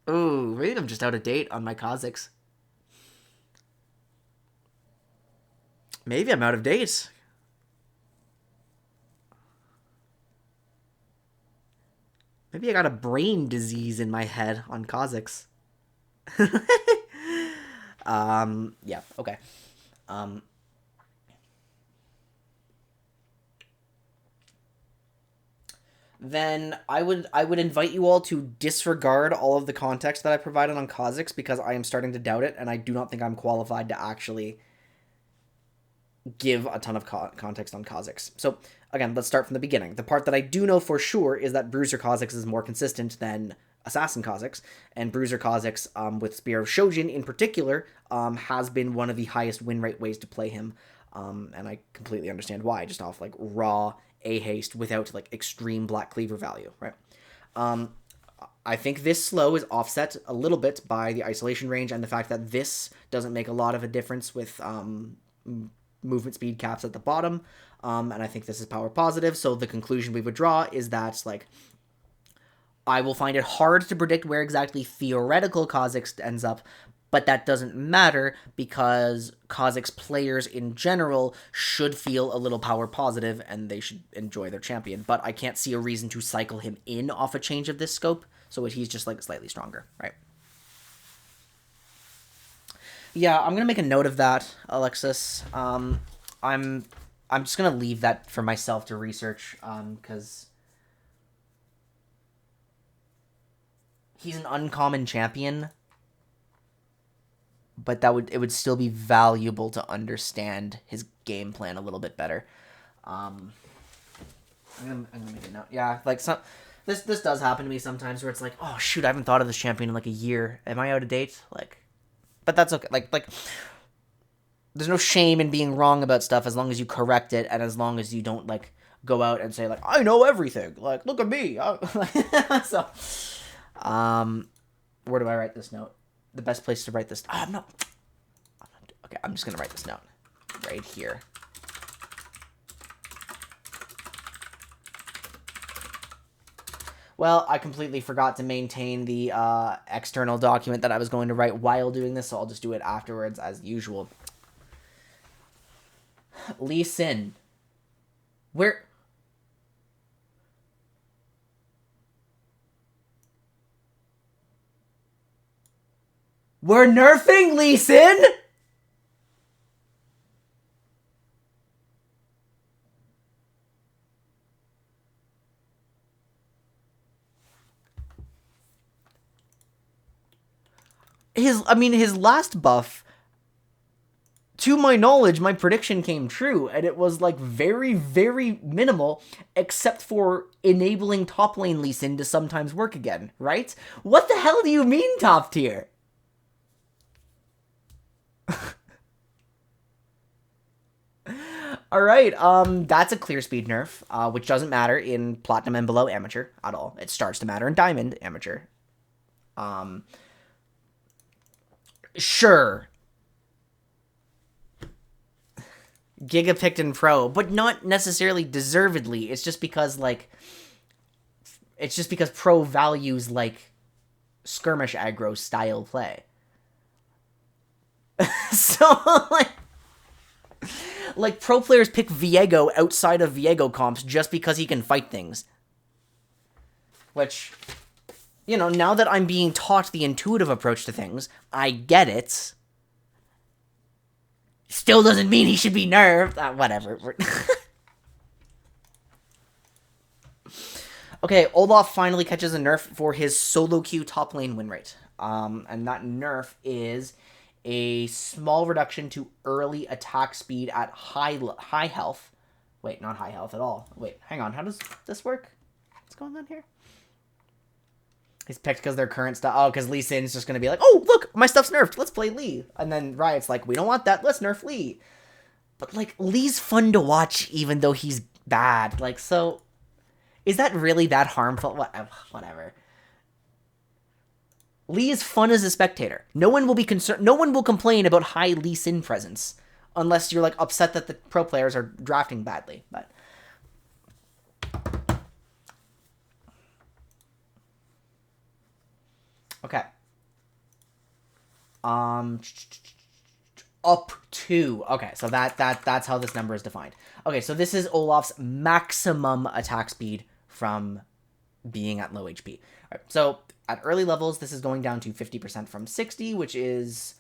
Ooh, maybe I'm just out of date on my Kha'Zix. Maybe I'm out of date. Maybe I got a brain disease in my head on Kha'Zix. Yeah, okay. Then I would invite you all to disregard all of the context that I provided on Kha'Zix, because I am starting to doubt it, and I do not think I'm qualified to actually give a ton of context on Kha'Zix. So, again, let's start from the beginning. The part that I do know for sure is that Bruiser Kha'Zix is more consistent than Assassin Kha'Zix, and Bruiser Kha'Zix, with Spear of Shojin in particular, has been one of the highest win rate ways to play him, and I completely understand why, just off, like, raw A-haste without, like, extreme Black Cleaver value, right? I think this slow is offset a little bit by the isolation range and the fact that this doesn't make a lot of a difference with movement speed caps at the bottom, and I think this is power positive, so the conclusion we would draw is that, like, I will find it hard to predict where exactly theoretical Kha'Zix ends up, but that doesn't matter, because Kha'Zix players in general should feel a little power positive, and they should enjoy their champion, but I can't see a reason to cycle him in off a change of this scope, so he's just, like, slightly stronger, right? Yeah, I'm gonna make a note of that, Alexis. I'm just gonna leave that for myself to research, because he's an uncommon champion, but it would still be valuable to understand his game plan a little bit better. I'm gonna make a note. Yeah, like this does happen to me sometimes, where it's like, oh shoot, I haven't thought of this champion in like a year. Am I out of date? Like. But that's okay. Like, there's no shame in being wrong about stuff as long as you correct it, and as long as you don't, like, go out and say, like, I know everything. Like, look at me. So, where do I write this note? The best place to write this. Okay, I'm just gonna write this note right here. Well, I completely forgot to maintain the external document that I was going to write while doing this, so I'll just do it afterwards as usual. Lee Sin. We're nerfing Lee Sin? his last buff, to my knowledge, my prediction came true, and it was like very, very minimal, except for enabling top lane Lee Sin to sometimes work again, right? What the hell do you mean top tier? Alright, that's a clear speed nerf, which doesn't matter in Platinum and below Amateur at all. It starts to matter in Diamond Amateur. Sure. Giga picked in Pro, but not necessarily deservedly. It's just because, like, Pro values, like, skirmish aggro style play. So, like, pro players pick Viego outside of Viego comps just because he can fight things. Which, you know, now that I'm being taught the intuitive approach to things, I get it. Still doesn't mean he should be nerfed. Whatever. Okay, Olaf finally catches a nerf for his solo queue top lane win rate. And that nerf is a small reduction to early attack speed at high health. Wait, not high health at all. Wait, hang on. How does this work? What's going on here? He's picked because their current stuff. Oh, because Lee Sin's just going to be like, oh, look, my stuff's nerfed. Let's play Lee. And then Riot's like, we don't want that. Let's nerf Lee. But, like, Lee's fun to watch even though he's bad. Like, so, is that really that harmful? Whatever. Lee is fun as a spectator. No one will be concerned. No one will complain about high Lee Sin presence. Unless you're, like, upset that the pro players are drafting badly. But okay. Up to. Okay, so that's how this number is defined. Okay, so this is Olaf's maximum attack speed from being at low HP. All right, so at early levels, this is going down to 50% from 60, which is,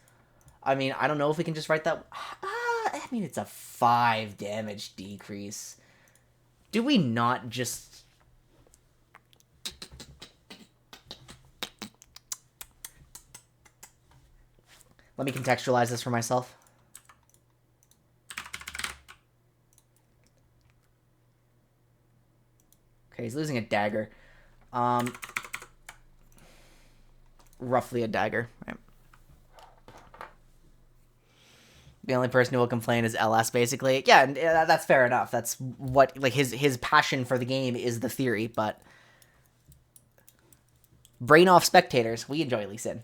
I mean, I don't know if we can just write that. I mean, it's a 5 damage decrease. Do we not just... Let me contextualize this for myself. Okay, he's losing a dagger. Roughly a dagger, right? The only person who will complain is LS, basically. Yeah, that's fair enough. That's what, like, his passion for the game is the theory, but... Brain off spectators. We enjoy Lee Sin.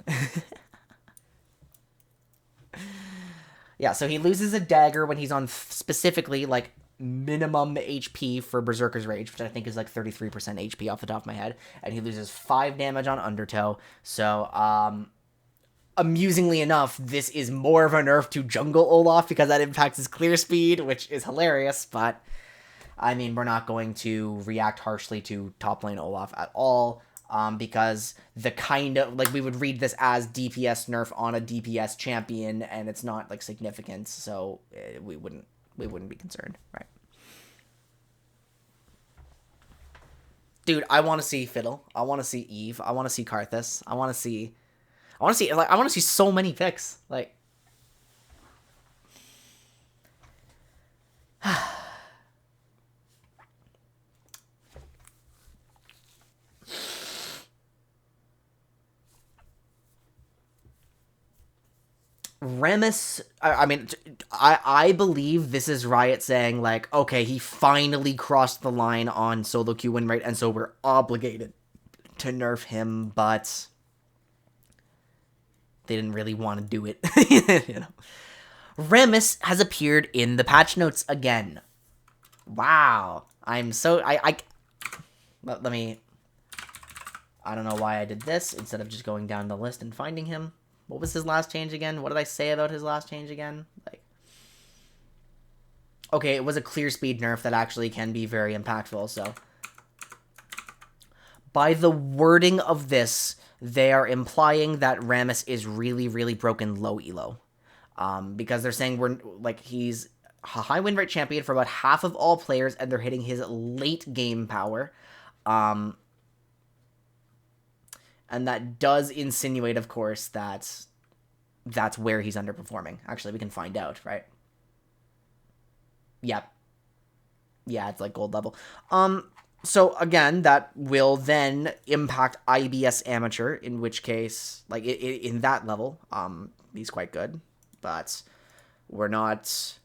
Yeah, so he loses a dagger when he's on specifically, like, minimum HP for Berserker's Rage, which I think is, like, 33% HP off the top of my head. And he loses 5 damage on Undertow. So, amusingly enough, this is more of a nerf to Jungle Olaf because that impacts his clear speed, which is hilarious. But, I mean, we're not going to react harshly to top lane Olaf at all. Because the kind of, like, we would read this as DPS nerf on a DPS champion, and it's not, like, significant, so we wouldn't be concerned, right? Dude, I want to see Fiddle. I want to see Eve. I want to see Karthus. I want to see so many picks, like. Remus, I believe this is Riot saying, like, okay, he finally crossed the line on solo queue win rate, and so we're obligated to nerf him, but they didn't really want to do it, you know. Remus has appeared in the patch notes again. Wow. I'm so, let me, I don't know why I did this, instead of just going down the list and finding him. What was his last change again? What did I say about his last change again? Like, okay, it was a clear speed nerf that actually can be very impactful, so. By the wording of this, they are implying that Rammus is really, really broken low elo. Because they're saying he's a high win rate champion for about half of all players, and they're hitting his late game power. And that does insinuate, of course, that that's where he's underperforming. Actually, we can find out, right? Yep. Yeah, it's like gold level. So again, that will then impact IBS amateur, in which case, like in that level, he's quite good, but we're not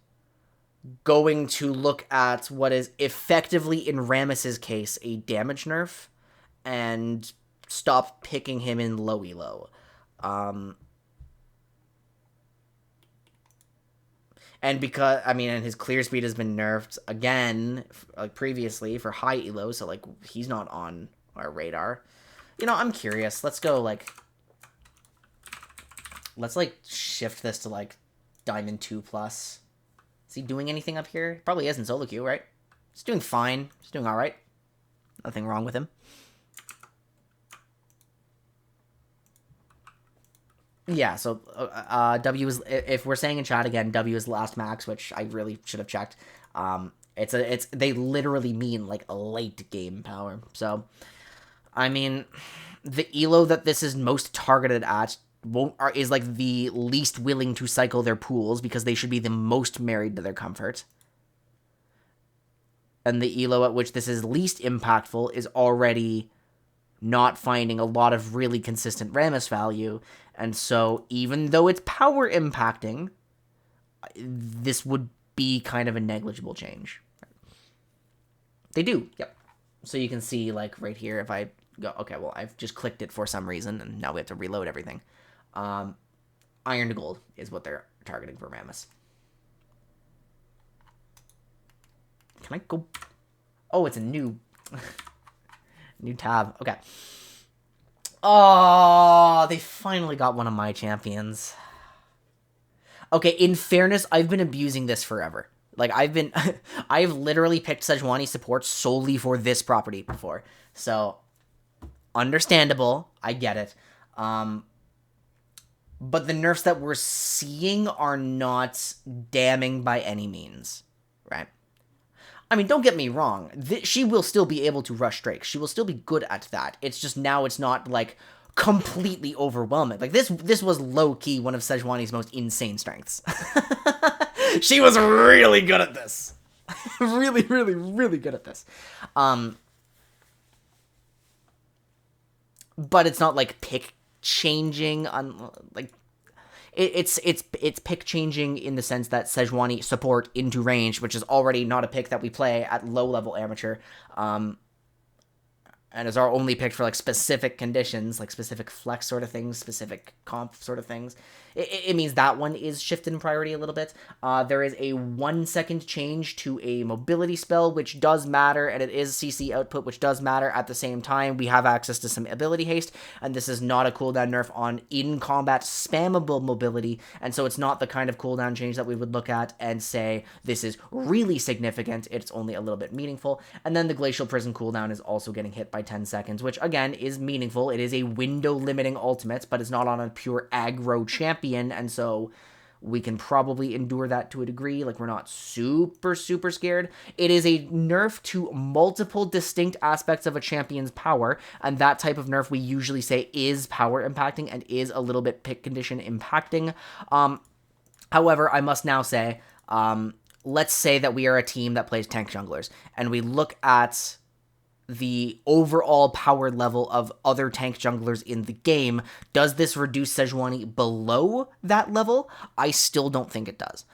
going to look at what is effectively in Rammus's case a damage nerf and stop picking him in low elo. And because, I mean, and his clear speed has been nerfed again, like previously, for high elo, so, like, he's not on our radar. You know, I'm curious. Let's go, like, let's, like, shift this to, like, Diamond 2+. Is he doing anything up here? Probably is in solo queue, right? He's doing fine. He's doing alright. Nothing wrong with him. Yeah, so W is, if we're saying in chat again, W is last max, which I really should have checked. They literally mean like a late game power. So, I mean, the elo that this is most targeted at is like the least willing to cycle their pools because they should be the most married to their comfort. And the elo at which this is least impactful is already not finding a lot of really consistent Rammus value. And so even though it's power impacting, this would be kind of a negligible change. They do, yep. So you can see, like, right here, if I go, okay, well, I've just clicked it for some reason, and now we have to reload everything. Iron to gold is what they're targeting for Rammus. Can I go? Oh, it's a new... new tab. Okay. Oh, they finally got one of my champions. Okay, in fairness, I've been abusing this forever. Like, I've literally picked Sejuani support solely for this property before. So, understandable. I get it. But the nerfs that we're seeing are not damning by any means, right? I mean, don't get me wrong. She will still be able to rush Drake. She will still be good at that. It's just now it's not, like, completely overwhelming. Like, this was low-key one of Sejuani's most insane strengths. She was really good at this. Really, really, really good at this. But it's not, like, pick changing on, like... It's pick changing in the sense that Sejuani support into range, which is already not a pick that we play at low level amateur, and is our only pick for like specific conditions, like specific flex sort of things, specific comp sort of things. It means that one is shifted in priority a little bit. There is a 1 second change to a mobility spell, which does matter, and it is CC output, which does matter. At the same time, we have access to some ability haste, and this is not a cooldown nerf on in-combat spammable mobility, and so it's not the kind of cooldown change that we would look at and say, this is really significant, it's only a little bit meaningful. And then the Glacial Prison cooldown is also getting hit by 10 seconds, which again is meaningful. It is a window limiting ultimate, but it's not on a pure aggro champion, and so we can probably endure that to a degree. Like, we're not super scared. It is a nerf to multiple distinct aspects of a champion's power, and that type of nerf we usually say is power impacting and is a little bit pick condition impacting. However, I must now say, let's say that we are a team that plays tank junglers, and we look at the overall power level of other tank junglers in the game. Does this reduce Sejuani below that level? I still don't think it does.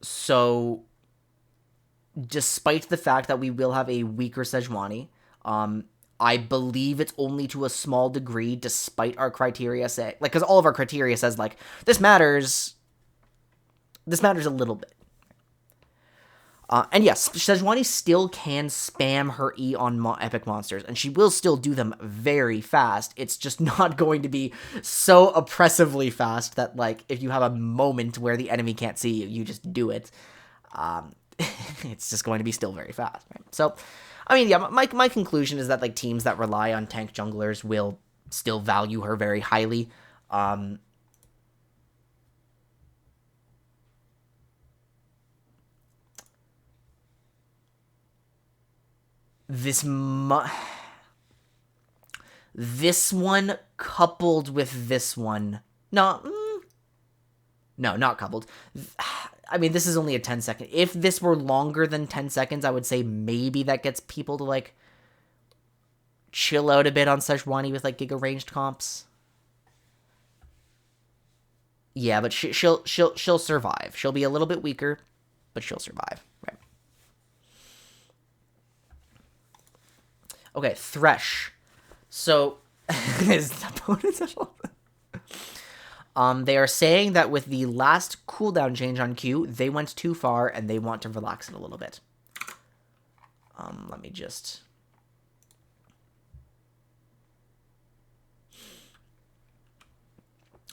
So, despite the fact that we will have a weaker Sejuani, I believe it's only to a small degree, despite our criteria say, like, because all of our criteria says, like, this matters a little bit. And yes, Sejuani still can spam her E on epic monsters, and she will still do them very fast. It's just not going to be so oppressively fast that, like, if you have a moment where the enemy can't see you, you just do it. It's just going to be still very fast, right? So, I mean, yeah, my conclusion is that, like, teams that rely on tank junglers will still value her very highly. This one coupled with this one. No, no, not coupled. I mean, this is only a 10-second. If this were longer than 10 seconds, I would say maybe that gets people to, like, chill out a bit on Sejuani with, like, Giga ranged comps. Yeah, but she'll survive. She'll be a little bit weaker, but she'll survive. Right. Okay, Thresh. So, his opponents they are saying that with the last cooldown change on Q, they went too far and they want to relax it a little bit. Let me just...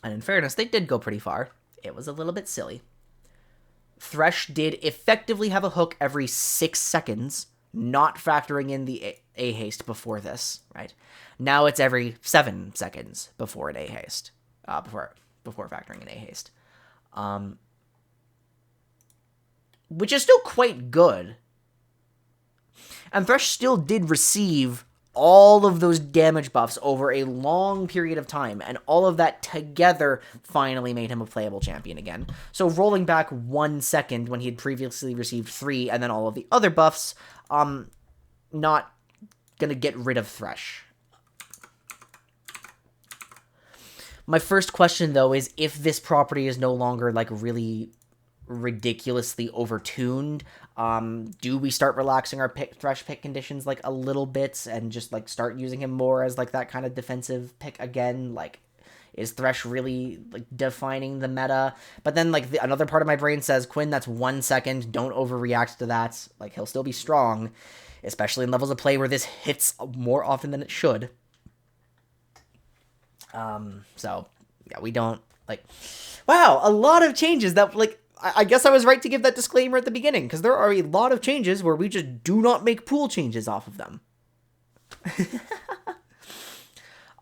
And in fairness, they did go pretty far. It was a little bit silly. Thresh did effectively have a hook every 6 seconds, not factoring in the A haste before this, right? Now it's every 7 seconds before an A haste, before factoring an A haste, which is still quite good. And Thresh still did receive all of those damage buffs over a long period of time, and all of that together finally made him a playable champion again. So rolling back 1 second when he had previously received 3, and then all of the other buffs, not gonna get rid of Thresh. My first question, though, is if this property is no longer, like, really ridiculously overtuned, do we start relaxing our Thresh pick conditions, like, a little bit and just, like, start using him more as, like, that kind of defensive pick again? Like, is Thresh really, like, defining the meta? But then, like, another part of my brain says, Quinn, that's 1 second, don't overreact to that. Like, he'll still be strong, especially in levels of play where this hits more often than it should. So, yeah, we don't, like... Wow, a lot of changes that, like... I guess I was right to give that disclaimer at the beginning, because there are a lot of changes where we just do not make pool changes off of them.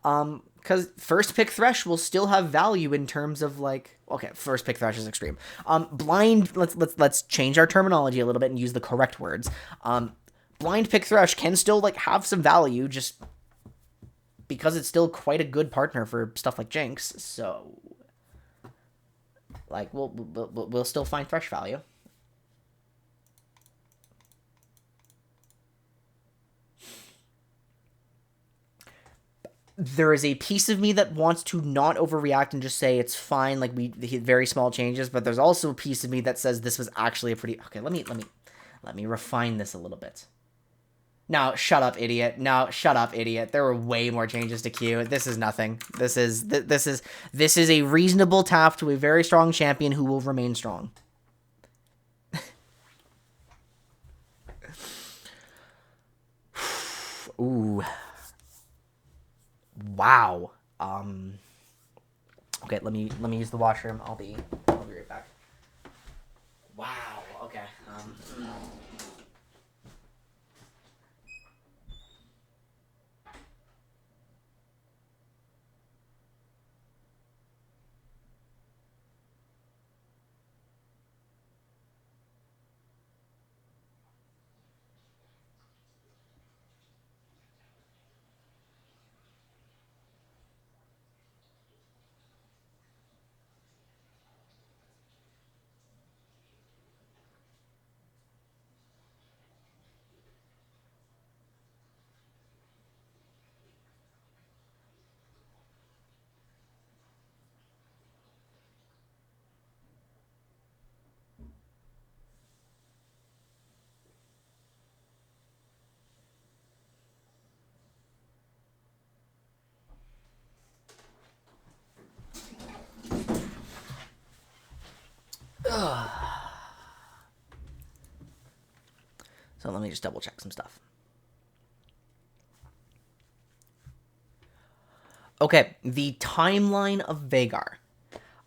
Because first pick Thresh will still have value in terms of, like... Okay, first pick Thresh is extreme. Blind... Let's change our terminology a little bit and use the correct words. Blind pick Thresh can still, like, have some value, just... because it's still quite a good partner for stuff like Jinx, so... Like, we'll still find Thresh value. There is a piece of me that wants to not overreact and just say it's fine, like, very small changes, but there's also a piece of me that says this was actually a pretty... Okay, let me refine this a little bit. No, shut up, idiot. No, shut up, idiot. There were way more changes to Q. This is nothing. This is a reasonable tap to a very strong champion who will remain strong. Ooh. Wow. Okay, let me use the washroom. I'll be right back. Wow. Okay. So let me just double check some stuff. Okay, the timeline of Veigar.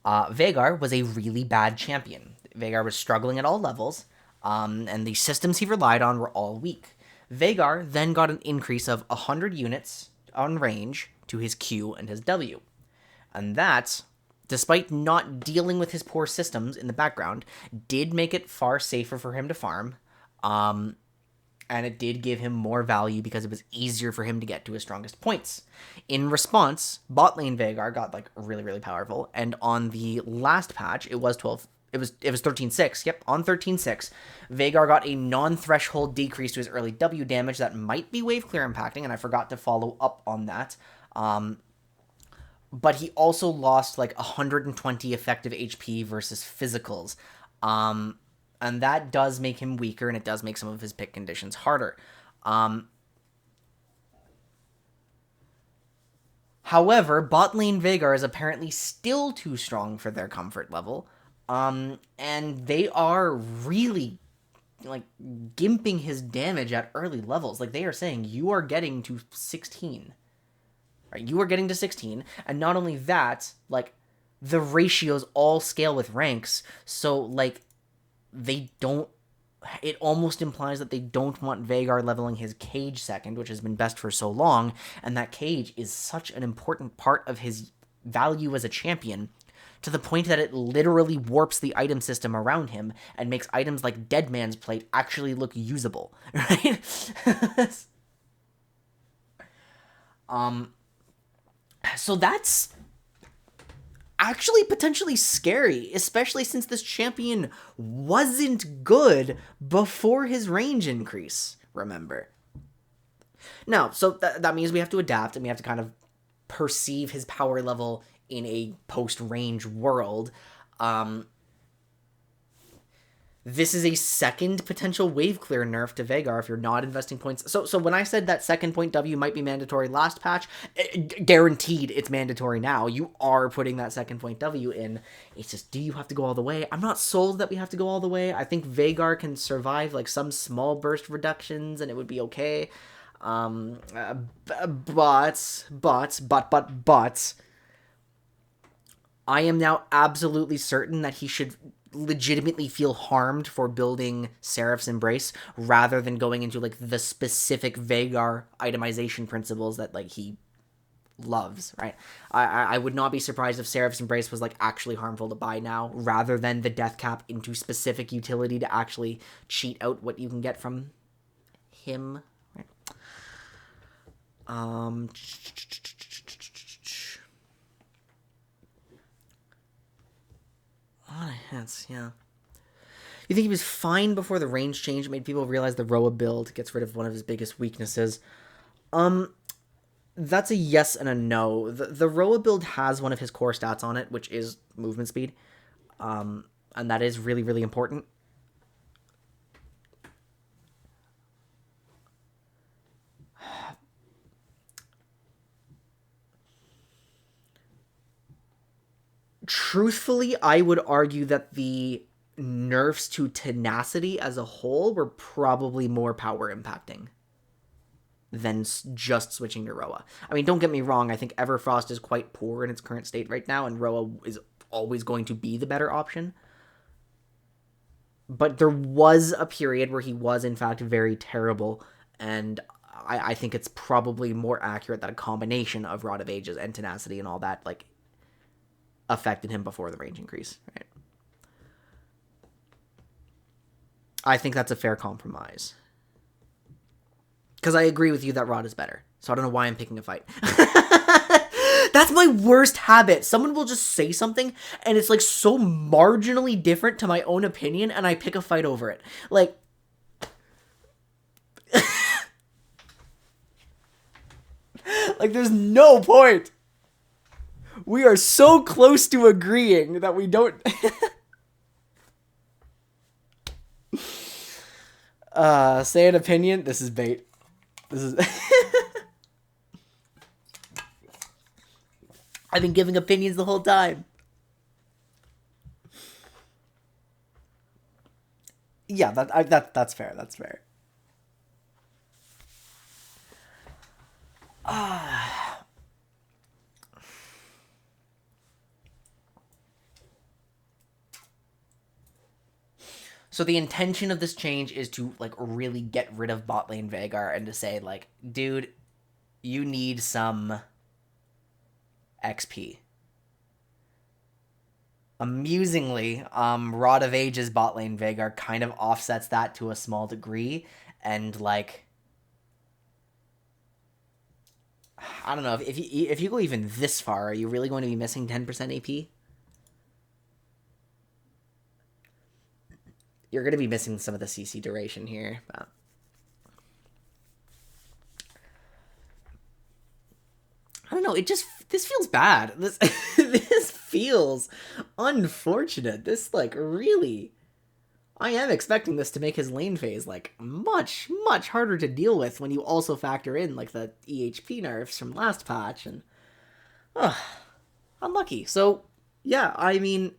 Veigar was a really bad champion. Veigar was struggling at all levels, and the systems he relied on were all weak. Veigar then got an increase of 100 units on range to his Q and his W. And that, despite not dealing with his poor systems in the background, did make it far safer for him to farm. and it did give him more value because it was easier for him to get to his strongest points. In response, bot lane Veigar got like really, really powerful, and on the last patch, it was 12. It was 13.6. Yep, on 13.6, Veigar got a non-threshold decrease to his early W damage that might be wave clear impacting, and I forgot to follow up on that. But he also lost like 120 effective HP versus physicals. And that does make him weaker, and it does make some of his pick conditions harder. However, bot lane Veigar is apparently still too strong for their comfort level. And they are really like gimping his damage at early levels. Like they are saying, you are getting to 16. Right? You are getting to 16, and not only that, like the ratios all scale with ranks, so like they don't. It almost implies that they don't want Veigar leveling his cage second, which has been best for so long, and that cage is such an important part of his value as a champion, to the point that it literally warps the item system around him and makes items like Dead Man's Plate actually look usable, right? So that's actually potentially scary, especially since this champion wasn't good before his range increase, remember. Now, so that means we have to adapt, and we have to kind of perceive his power level in a post-range world. This is a second potential wave clear nerf to Veigar if you're not investing points. So when I said that second point W might be mandatory last patch, guaranteed it's mandatory now. You are putting that second point W in. It's just, do you have to go all the way? I'm not sold that we have to go all the way. I think Veigar can survive like some small burst reductions and it would be okay. But I am now absolutely certain that he should legitimately feel harmed for building Seraph's Embrace rather than going into like the specific Veigar itemization principles that like he loves, right? I would not be surprised if Seraph's Embrace was like actually harmful to buy now rather than the death cap into specific utility to actually cheat out what you can get from him, right? Yeah. You think he was fine before the range change made people realize the Roa build gets rid of one of his biggest weaknesses? That's a yes and a no. The Roa build has one of his core stats on it, which is movement speed. And that is really, really important. Truthfully, I would argue that the nerfs to tenacity as a whole were probably more power impacting than just switching to Roa. I mean, don't get me wrong, I think Everfrost is quite poor in its current state right now, and Roa is always going to be the better option. But there was a period where he was, in fact, very terrible, and I think it's probably more accurate that a combination of Rod of Ages and tenacity and all that, like, affected him before the range increase, right? I think that's a fair compromise. Because I agree with you that Rod is better. So I don't know why I'm picking a fight. That's my worst habit. Someone will just say something, and it's, like, so marginally different to my own opinion, and I pick a fight over it. Like... like, there's no point. We are so close to agreeing that we don't... say an opinion. This is bait. This is... I've been giving opinions the whole time. Yeah, that's fair. That's fair. So the intention of this change is to, like, really get rid of bot lane Veigar and to say, like, dude, you need some XP. Amusingly, Rod of Ages bot lane Veigar kind of offsets that to a small degree, And, like, I don't know, if you go even this far, are you really going to be missing 10% AP? You're going to be missing some of the CC duration here. But I don't know, this feels bad. This feels unfortunate. This, like, really... I am expecting this to make his lane phase, like, much, much harder to deal with when you also factor in, like, the EHP nerfs from last patch, and... unlucky. So, yeah, I mean...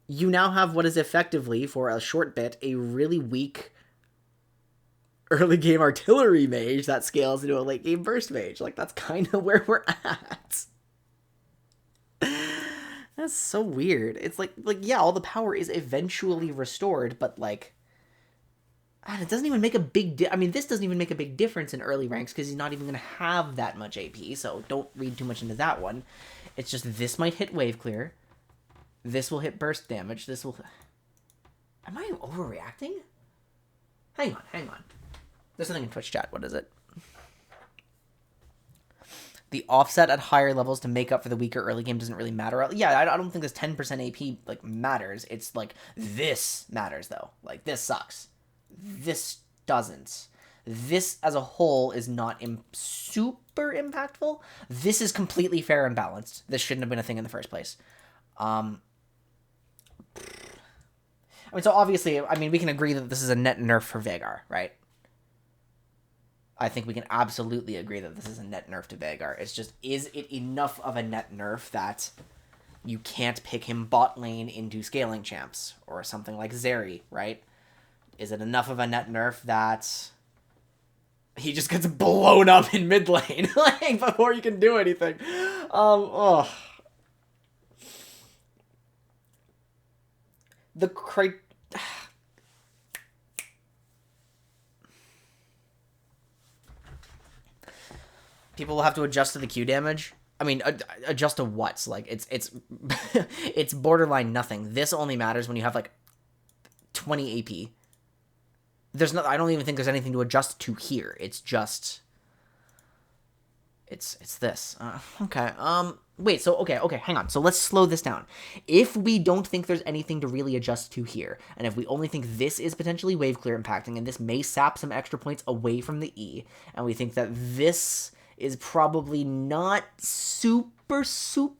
You now have what is effectively, for a short bit, a really weak early game artillery mage that scales into a late game burst mage. Like, that's kind of where we're at. That's so weird. It's like, yeah, all the power is eventually restored, but, like, it doesn't even make a big I mean, this doesn't even make a big difference in early ranks because he's not even going to have that much AP, so don't read too much into that one. It's just this might hit wave clear. This will hit burst damage. This will... Am I overreacting? Hang on. There's something in Twitch chat. What is it? The offset at higher levels to make up for the weaker early game doesn't really matter. Yeah, I don't think this 10% AP, like, matters. It's, like, this matters, though. Like, this sucks. This doesn't. This, as a whole, is not super impactful. This is completely fair and balanced. This shouldn't have been a thing in the first place. I mean, so obviously, I mean, we can agree that this is a net nerf for Veigar, right? I think we can absolutely agree that this is a net nerf to Veigar. It's just, is it enough of a net nerf that you can't pick him bot lane into scaling champs or something like Zeri, right? Is it enough of a net nerf that he just gets blown up in mid lane like before you can do anything? The people will have to adjust to the Q damage. I mean, adjust to what? Like, it's it's borderline nothing. This only matters when you have, like, 20 AP. I don't even think there's anything to adjust to here. It's just... It's this. Okay. Wait, so, okay, hang on. So let's slow this down. If we don't think there's anything to really adjust to here, and if we only think this is potentially wave clear impacting, and this may sap some extra points away from the E, and we think that this is probably not super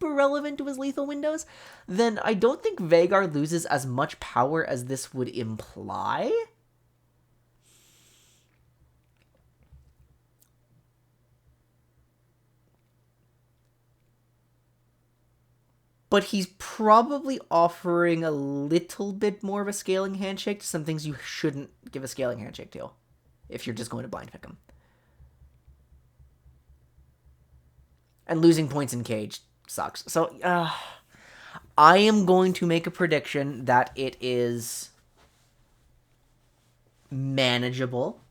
relevant to his lethal windows, then I don't think Veigar loses as much power as this would imply. But he's probably offering a little bit more of a scaling handshake to some things you shouldn't give a scaling handshake to if you're just going to blind pick him. And losing points in cage sucks. So, I am going to make a prediction that it is manageable.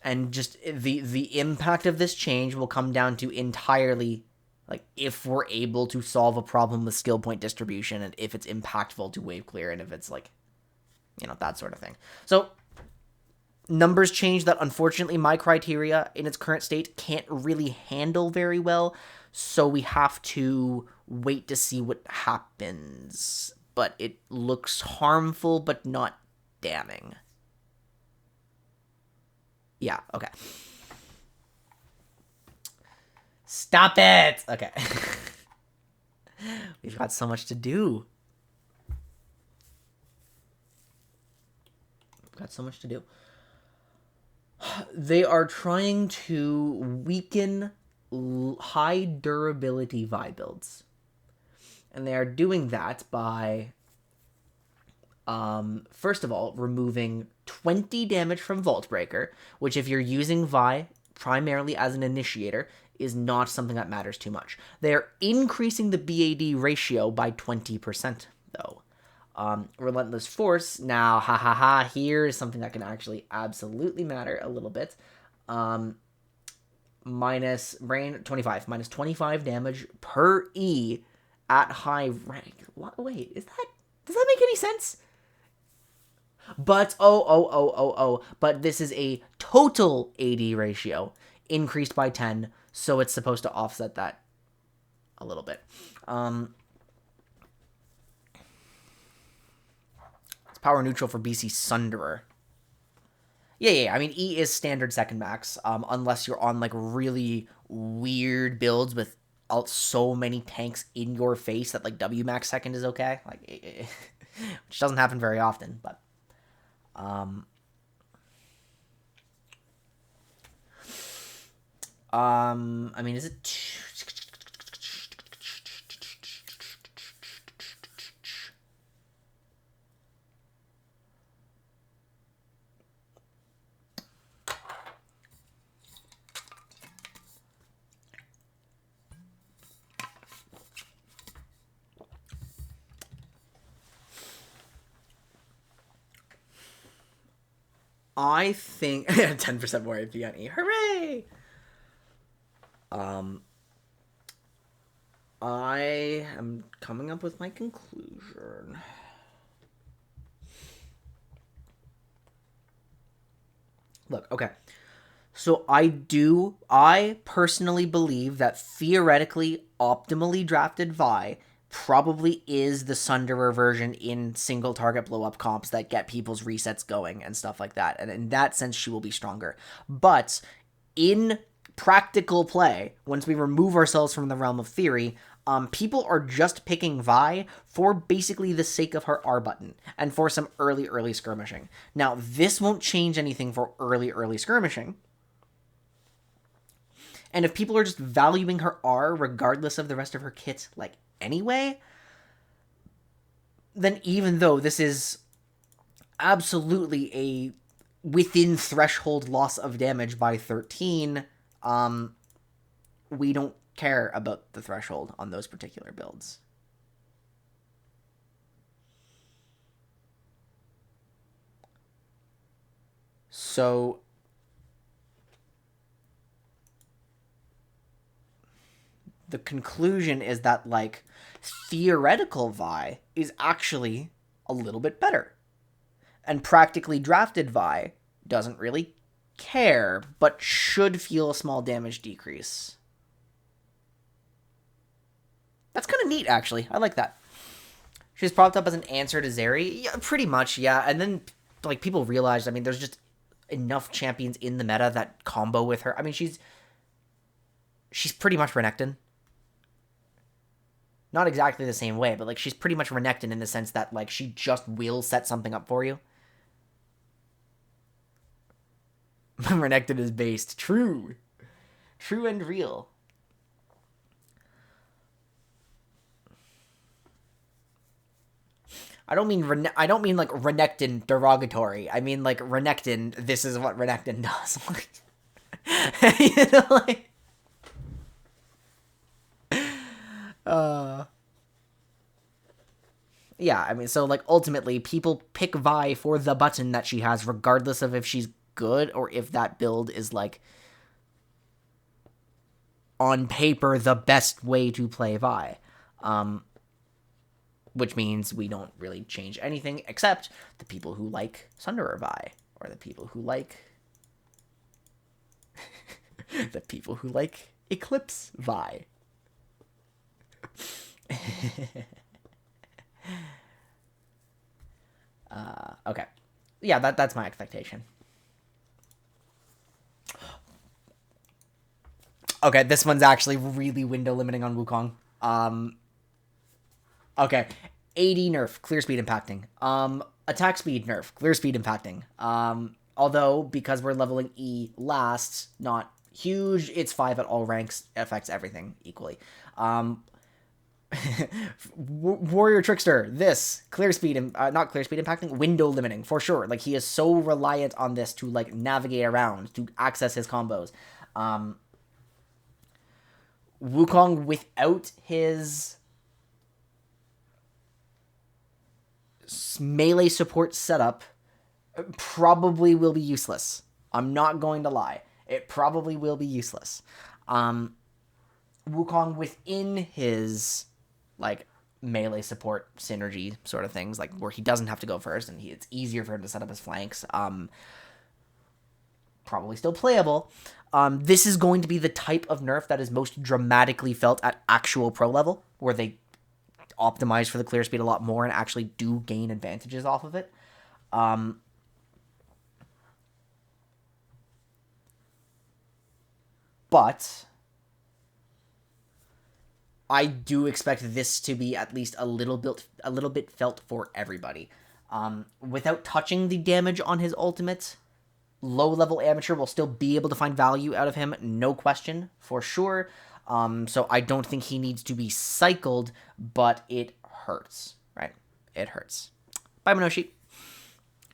And just the impact of this change will come down to entirely, like, if we're able to solve a problem with skill point distribution and if it's impactful to wave clear and if it's, like, you know, that sort of thing. So, numbers change that unfortunately my criteria in its current state can't really handle very well, so we have to wait to see what happens. But it looks harmful, but not damning. Yeah, okay. Stop it! Okay. We've got so much to do. They are trying to weaken high durability Vi builds. And they are doing that by, first of all, removing 20 damage from Vault Breaker, which if you're using Vi primarily as an initiator, is not something that matters too much. They are increasing the BAD ratio by 20%, though. Relentless Force, now, here's something that can actually absolutely matter a little bit. Minus Brain 25, minus 25 damage per E at high rank. What? Wait, does that make any sense? But, but this is a total AD ratio increased by 10, so it's supposed to offset that a little bit. It's power neutral for BC Sunderer. Yeah. I mean, E is standard second max, unless you're on, like, really weird builds with so many tanks in your face that, like, W max second is okay. Like, which doesn't happen very often, but... I mean, is it... I think 10% more AP on E. Hooray! I am coming up with my conclusion. Look, okay. So I personally believe that theoretically, optimally drafted Vi probably is the Sunderer version in single target blow up comps that get people's resets going and stuff like that. And in that sense, she will be stronger. But in practical play, once we remove ourselves from the realm of theory, people are just picking Vi for basically the sake of her R button and for some early skirmishing. Now, this won't change anything for early skirmishing. And if people are just valuing her R regardless of the rest of her kit, like, anyway, then even though this is absolutely a within threshold loss of damage by 13, we don't care about the threshold on those particular builds. So the conclusion is that, like, theoretical Vi is actually a little bit better. And practically drafted Vi doesn't really care, but should feel a small damage decrease. That's kind of neat, actually. I like that. She's popped up as an answer to Zeri? Yeah, pretty much, yeah. And then, like, people realized, I mean, there's just enough champions in the meta that combo with her. I mean, she's pretty much Renekton. Not exactly the same way, but, like, she's pretty much Renekton in the sense that, like, she just will set something up for you. Renekton is based. True. True and real. I don't mean like Renekton derogatory. I mean, like, Renekton, this is what Renekton does. You know, like... Yeah, I mean, so, like, ultimately, people pick Vi for the button that she has, regardless of if she's good or if that build is, like, on paper, the best way to play Vi. Which means we don't really change anything except the people who like Sunderer Vi, or the people who like... the people who like Eclipse Vi. Okay. Yeah, that's my expectation. Okay, this one's actually really window limiting on Wukong. Okay. AD nerf, clear speed impacting. Attack speed nerf, clear speed impacting. Although, because we're leveling E last, not huge, it's 5 at all ranks, affects everything equally. Warrior Trickster, this clear speed, not clear speed impacting, window limiting for sure. Like, he is so reliant on this to, like, navigate around, to access his combos. Wukong without his melee support setup probably will be useless. I'm not going to lie. It probably will be useless. Wukong within his, like, melee support synergy sort of things, like where he doesn't have to go first and it's easier for him to set up his flanks. Probably still playable. This is going to be the type of nerf that is most dramatically felt at actual pro level, where they optimize for the clear speed a lot more and actually do gain advantages off of it. But I do expect this to be at least a little bit felt for everybody. Without touching the damage on his ultimate, low-level amateur will still be able to find value out of him, no question, for sure. So I don't think he needs to be cycled, but it hurts, right? It hurts. Bye, Minoshi. It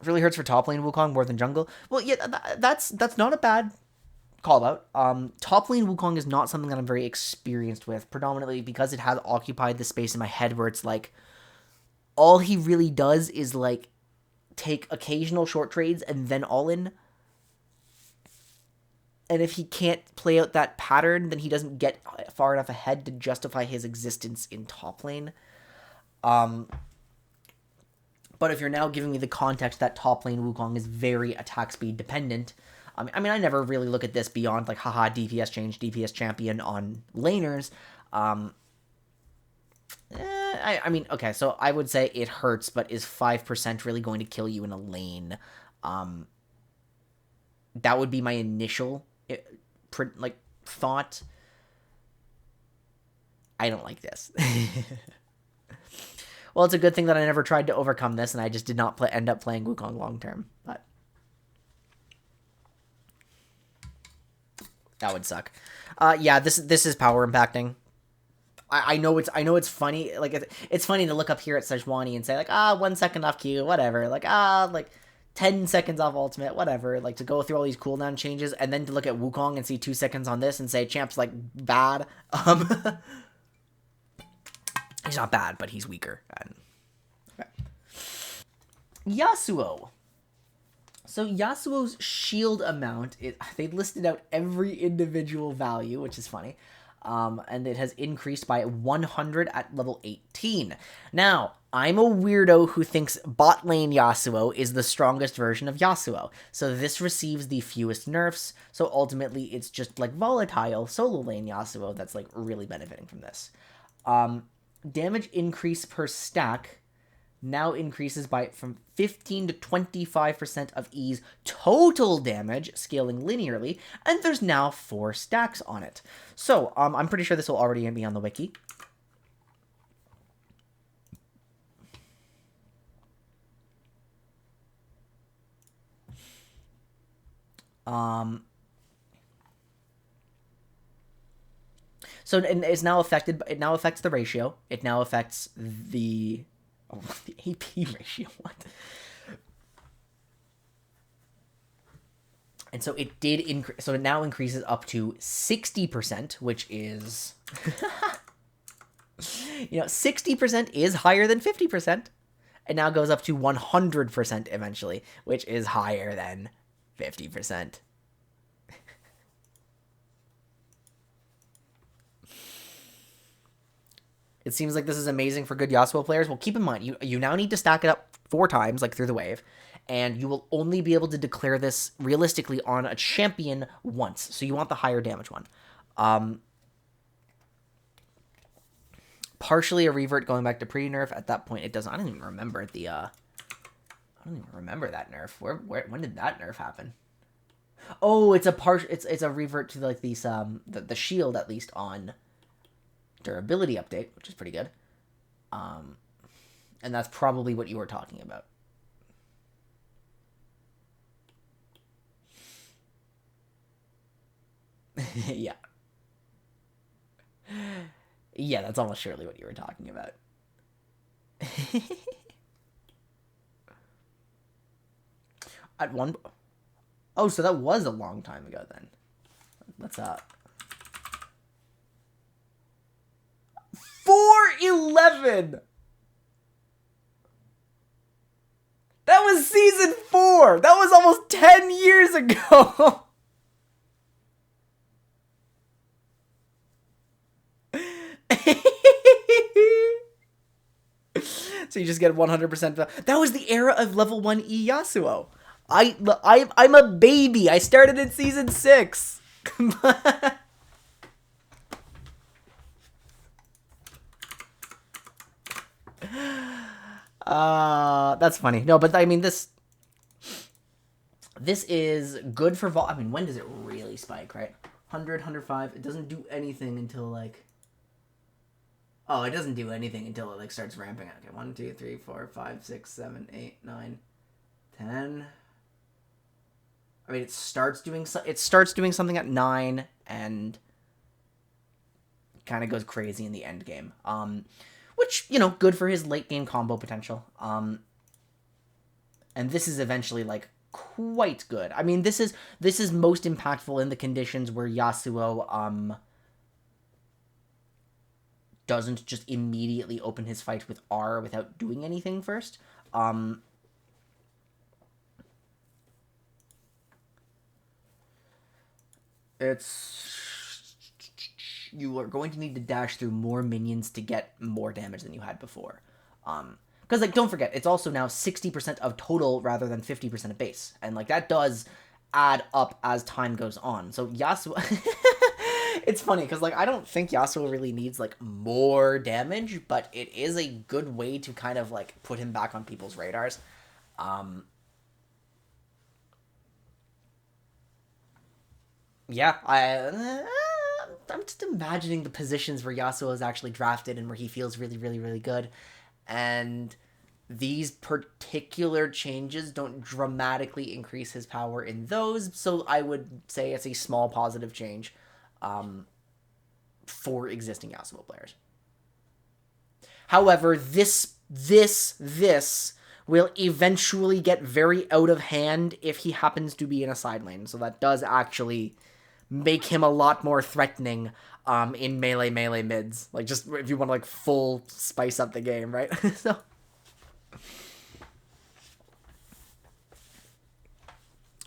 really hurts for top lane Wukong more than jungle. Well, yeah, that's not a bad call out. Top lane Wukong is not something that I'm very experienced with, predominantly because it has occupied the space in my head where it's like, all he really does is like take occasional short trades and then all in. And if he can't play out that pattern, then he doesn't get far enough ahead to justify his existence in top lane. But if you're now giving me the context that top lane Wukong is very attack speed dependent, I mean, I never really look at this beyond like, haha, DPS change, DPS champion on laners. I mean, okay, so I would say it hurts, but is 5% really going to kill you in a lane? That would be my initial thought. I don't like this. Well, it's a good thing that I never tried to overcome this, and I just did not end up playing Wukong long term. But that would suck. Yeah, this is power impacting. I know it's funny. Like it's funny to look up here at Sejuani and say like 1 second off Q, whatever. Like 10 seconds off ultimate, whatever. Like to go through all these cooldown changes and then to look at Wukong and see 2 seconds on this and say champ's like bad. He's not bad, but he's weaker. Okay. Yasuo. So Yasuo's shield amount, they listed out every individual value, which is funny. And it has increased by 100 at level 18. Now, I'm a weirdo who thinks bot lane Yasuo is the strongest version of Yasuo. So this receives the fewest nerfs. So ultimately, it's just like volatile solo lane Yasuo that's like really benefiting from this. Damage increase per stack now increases by from 15 to 25% of E's total damage, scaling linearly, and there's now 4 stacks on it. So, I'm pretty sure this will already be on the wiki. So it's now affected. It now affects the ratio. It now affects the the AP ratio. What? And so it did increase. So it now increases up to 60%, which is 60% is higher than 50%. It now goes up to 100% eventually, which is higher than 50%. It seems like this is amazing for good Yasuo players. Well, keep in mind, you now need to stack it up 4 times, like through the wave, and you will only be able to declare this realistically on a champion once. So you want the higher damage one. Partially a revert going back to pre-nerf. At that point, it doesn't. I don't even remember the. I don't even remember that nerf. When did that nerf happen? Oh, it's a revert to like these the shield at least on durability update, which is pretty good. And that's probably what you were talking about. Yeah. Yeah, that's almost surely what you were talking about. At one... Oh, so that was a long time ago then. Let's 411! That was season 4! That was almost 10 years ago! So you just get 100%. That was the era of level 1 E Yasuo. I'm a baby. I started in season 6. That's funny. No, but I mean this is good for I mean, when does it really spike, right? 100, 105. It doesn't do anything until like it doesn't do anything until it like starts ramping. Okay, 1, 2, 3, 4, 5, 6, 7, 8, 9, 10. I mean, it starts doing something at 9 and kind of goes crazy in the end game. Which, you know, good for his late game combo potential. And this is eventually like quite good. I mean, this is most impactful in the conditions where Yasuo doesn't just immediately open his fight with R without doing anything first. You are going to need to dash through more minions to get more damage than you had before. Because, like, don't forget, it's also now 60% of total rather than 50% of base. And, like, that does add up as time goes on. So Yasuo... It's funny, because, like, I don't think Yasuo really needs, like, more damage, but it is a good way to kind of, like, put him back on people's radars. Yeah, I'm just imagining the positions where Yasuo is actually drafted and where he feels really, really, really good. And these particular changes don't dramatically increase his power in those, so I would say it's a small positive change for existing Yasuo players. However, this will eventually get very out of hand if he happens to be in a side lane, so that does actually make him a lot more threatening in melee mids. Like, just if you want to, like, full spice up the game, right? So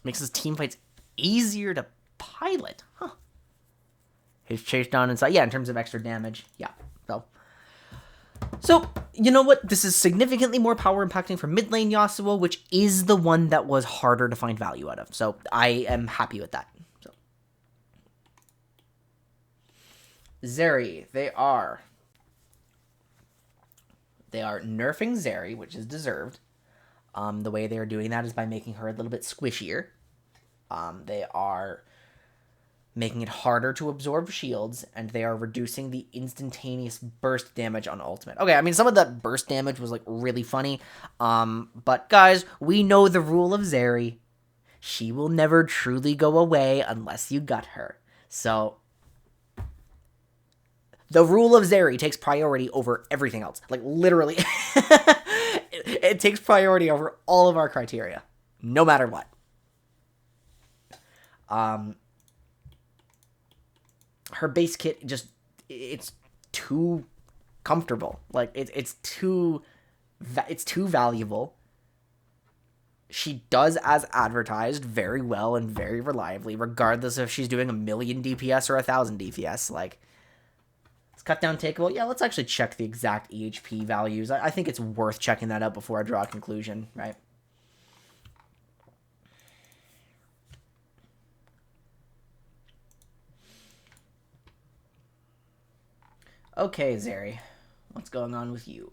makes his team fights easier to pilot. Huh. He's chased down inside. Yeah, in terms of extra damage. Yeah. So, you know what? This is significantly more power impacting for mid lane Yasuo, which is the one that was harder to find value out of. So I am happy with that. So Zeri, they are nerfing Zeri, which is deserved. The way they are doing that is by making her a little bit squishier. They are making it harder to absorb shields, and they are reducing the instantaneous burst damage on ultimate. Okay, I mean, some of that burst damage was, like, really funny. But, guys, we know the rule of Zeri. She will never truly go away unless you gut her. So the rule of Zeri takes priority over everything else. Like, literally. it takes priority over all of our criteria. No matter what. Her base kit just, it's too comfortable. Like, it's too valuable. She does as advertised very well and very reliably, regardless if she's doing 1,000,000 DPS or 1,000 DPS. Like, it's cut down takeable. Yeah, let's actually check the exact EHP values. I think it's worth checking that out before I draw a conclusion, right? Okay, Zeri, what's going on with you?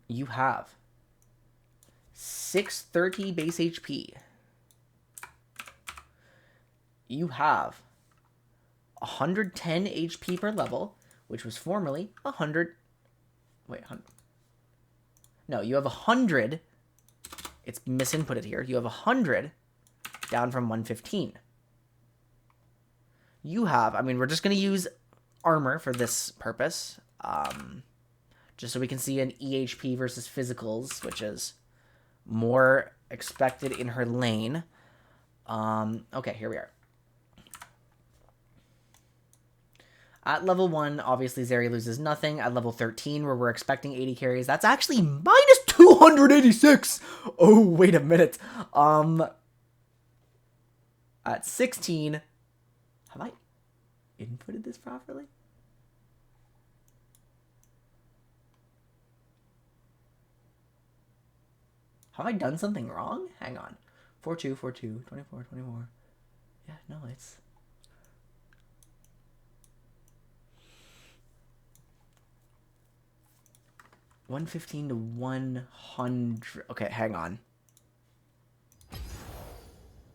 You have 630 base HP. You have 110 HP per level, which was formerly 100. Wait, 100. No, you have 100. It's misinputted here. You have 100 down from 115. You have, I mean, we're just going to use armor for this purpose, just so we can see an EHP versus physicals, which is more expected in her lane. Okay, here we are. At level 1, obviously Zeri loses nothing. At level 13, where we're expecting 80 carries, that's actually minus 286! Oh, wait a minute. At 16, have I inputted this properly? Have I done something wrong? Hang on. 4-2, 4-2, 24, 24. Yeah, no, it's... $115 to $100. Okay, hang on.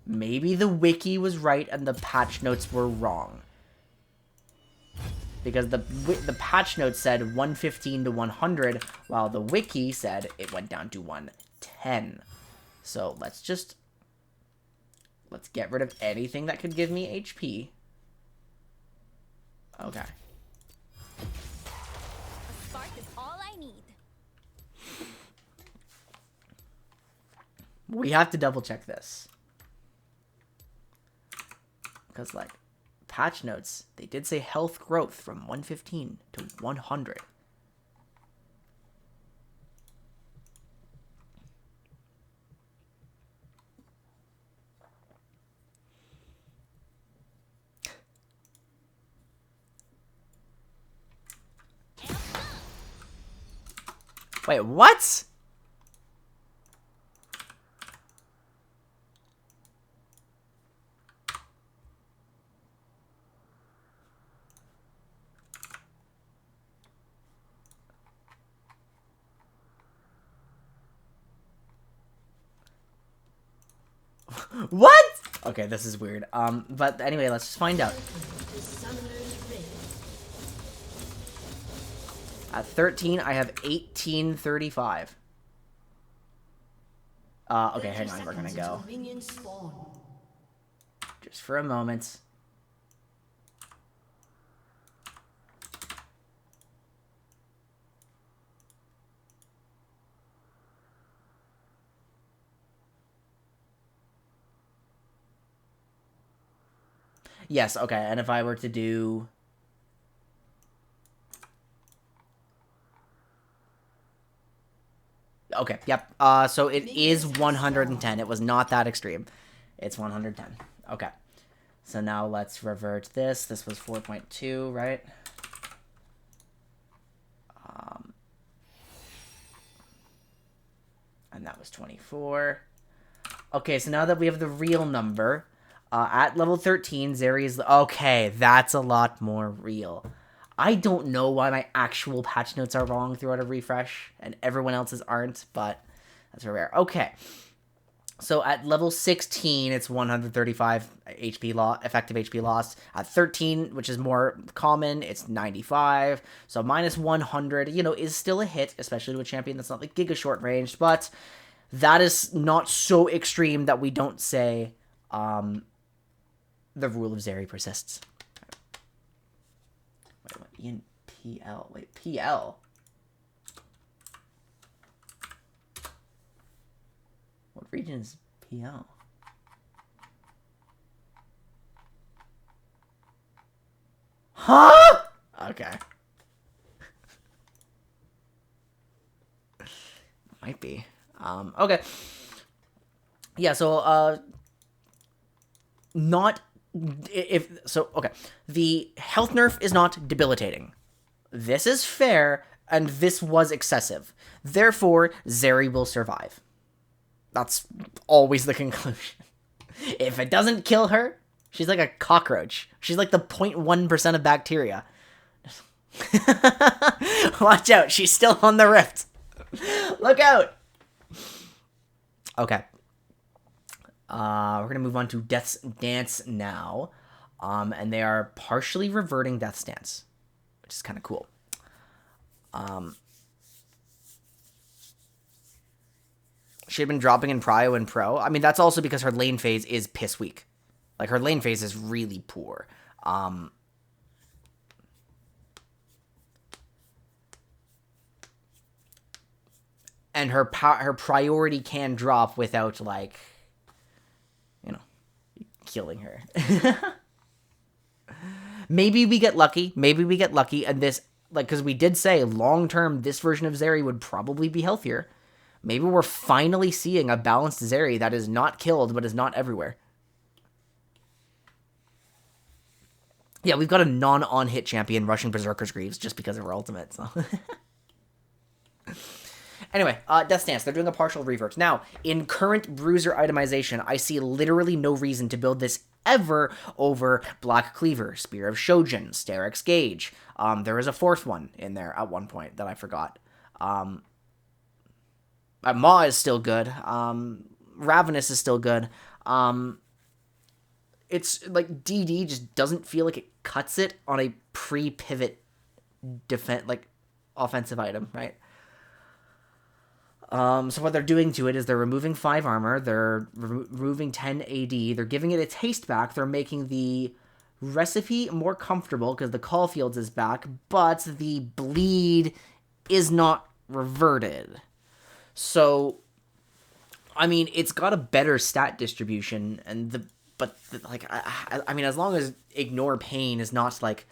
Maybe the wiki was right and the patch notes were wrong. Because the patch notes said 115 to 100, while the wiki said it went down to 110. So let's get rid of anything that could give me HP. Okay. A spark is all I need. We have to double check this. Because, like, patch notes, they did say health growth from 115 to 100. Wait, what? What? Okay, this is weird. But anyway, let's just find out. At 13, I have 1835. Okay, hang on, we're gonna go. Just for a moment. Yes, okay, and if I were to do... Okay, yep. So it is 110. It was not that extreme. It's 110. Okay. So now let's revert this. This was 4.2, right? And that was 24. Okay, so now that we have the real number, at level 13, Zeri is... Okay, that's a lot more real. I don't know why my actual patch notes are wrong throughout a refresh, and everyone else's aren't, but that's rare. Okay, so at level 16, it's 135 HP effective HP loss. At 13, which is more common, it's 95. So minus 100, you know, is still a hit, especially to a champion that's not like Giga short range, but that is not so extreme that we don't say the rule of Zeri persists. In PL. Wait, PL? What region is PL? Huh? Okay. Might be. Okay. Yeah, so, not... Okay, the health nerf is not debilitating. This is fair, and this was excessive. Therefore, Zeri will survive. That's always the conclusion. If it doesn't kill her, she's like a cockroach. She's like the 0.1% of bacteria. Watch out, she's still on the rift. Look out! Okay. We're going to move on to Death's Dance now. And they are partially reverting Death's Dance, which is kind of cool. She had been dropping in Prio and Pro. I mean, that's also because her lane phase is piss weak. Like, her lane phase is really poor. And her priority can drop without, like, you know, killing her. Maybe we get lucky. Maybe we get lucky, and this, like, because we did say long-term, this version of Zeri would probably be healthier. Maybe we're finally seeing a balanced Zeri that is not killed, but is not everywhere. Yeah, we've got a non-on-hit champion rushing Berserker's Greaves just because of her ultimate, so... Anyway, Death Stance, they're doing a partial revert. Now, in current bruiser itemization, I see literally no reason to build this ever over Black Cleaver, Spear of Shojin, Sterak's Gauge. There is a fourth one in there at one point that I forgot. Maw is still good. Ravenous is still good. It's like DD just doesn't feel like it cuts it on a pre-pivot offensive item, right? So what they're doing to it is they're removing 5 armor, they're removing 10 AD, they're giving it its haste back, they're making the recipe more comfortable because the Caulfields is back, but the bleed is not reverted. So, I mean, it's got a better stat distribution, I mean, as long as Ignore Pain is not, like,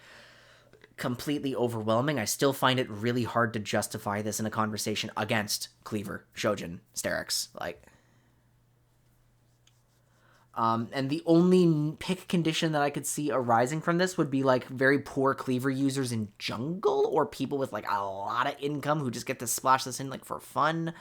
completely overwhelming, I still find it really hard to justify this in a conversation against Cleaver, Shojin, Sterak's, and the only pick condition that I could see arising from this would be, like, very poor Cleaver users in jungle, or people with, like, a lot of income who just get to splash this in, like, for fun.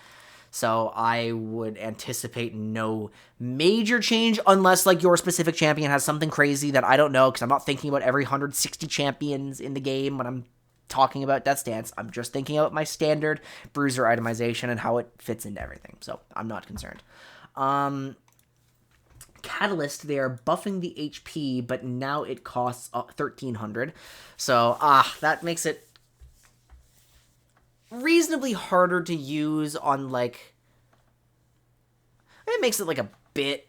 So I would anticipate no major change unless, like, your specific champion has something crazy that I don't know, because I'm not thinking about every 160 champions in the game when I'm talking about Death Stance. I'm just thinking about my standard bruiser itemization and how it fits into everything. So I'm not concerned. Catalyst, they are buffing the HP, but now it costs 1,300. So, that makes it reasonably harder to use on, like, it makes it, like, a bit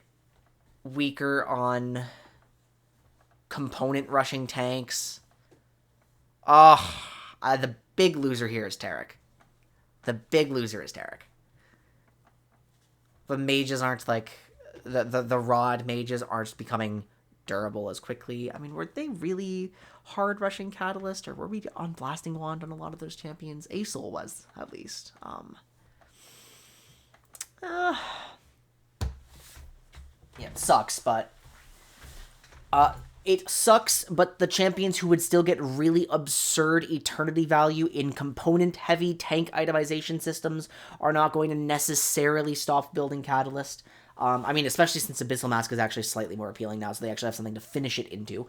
weaker on component rushing tanks. The big loser here is Taric. The big loser is Taric. The mages aren't, like, the rod mages aren't becoming durable as quickly. I mean, were they really hard rushing Catalyst, or were we on Blasting Wand on a lot of those champions? Asol was, at least. Yeah, it sucks, but the champions who would still get really absurd eternity value in component-heavy tank itemization systems are not going to necessarily stop building Catalyst. I mean, especially since Abyssal Mask is actually slightly more appealing now, so they actually have something to finish it into.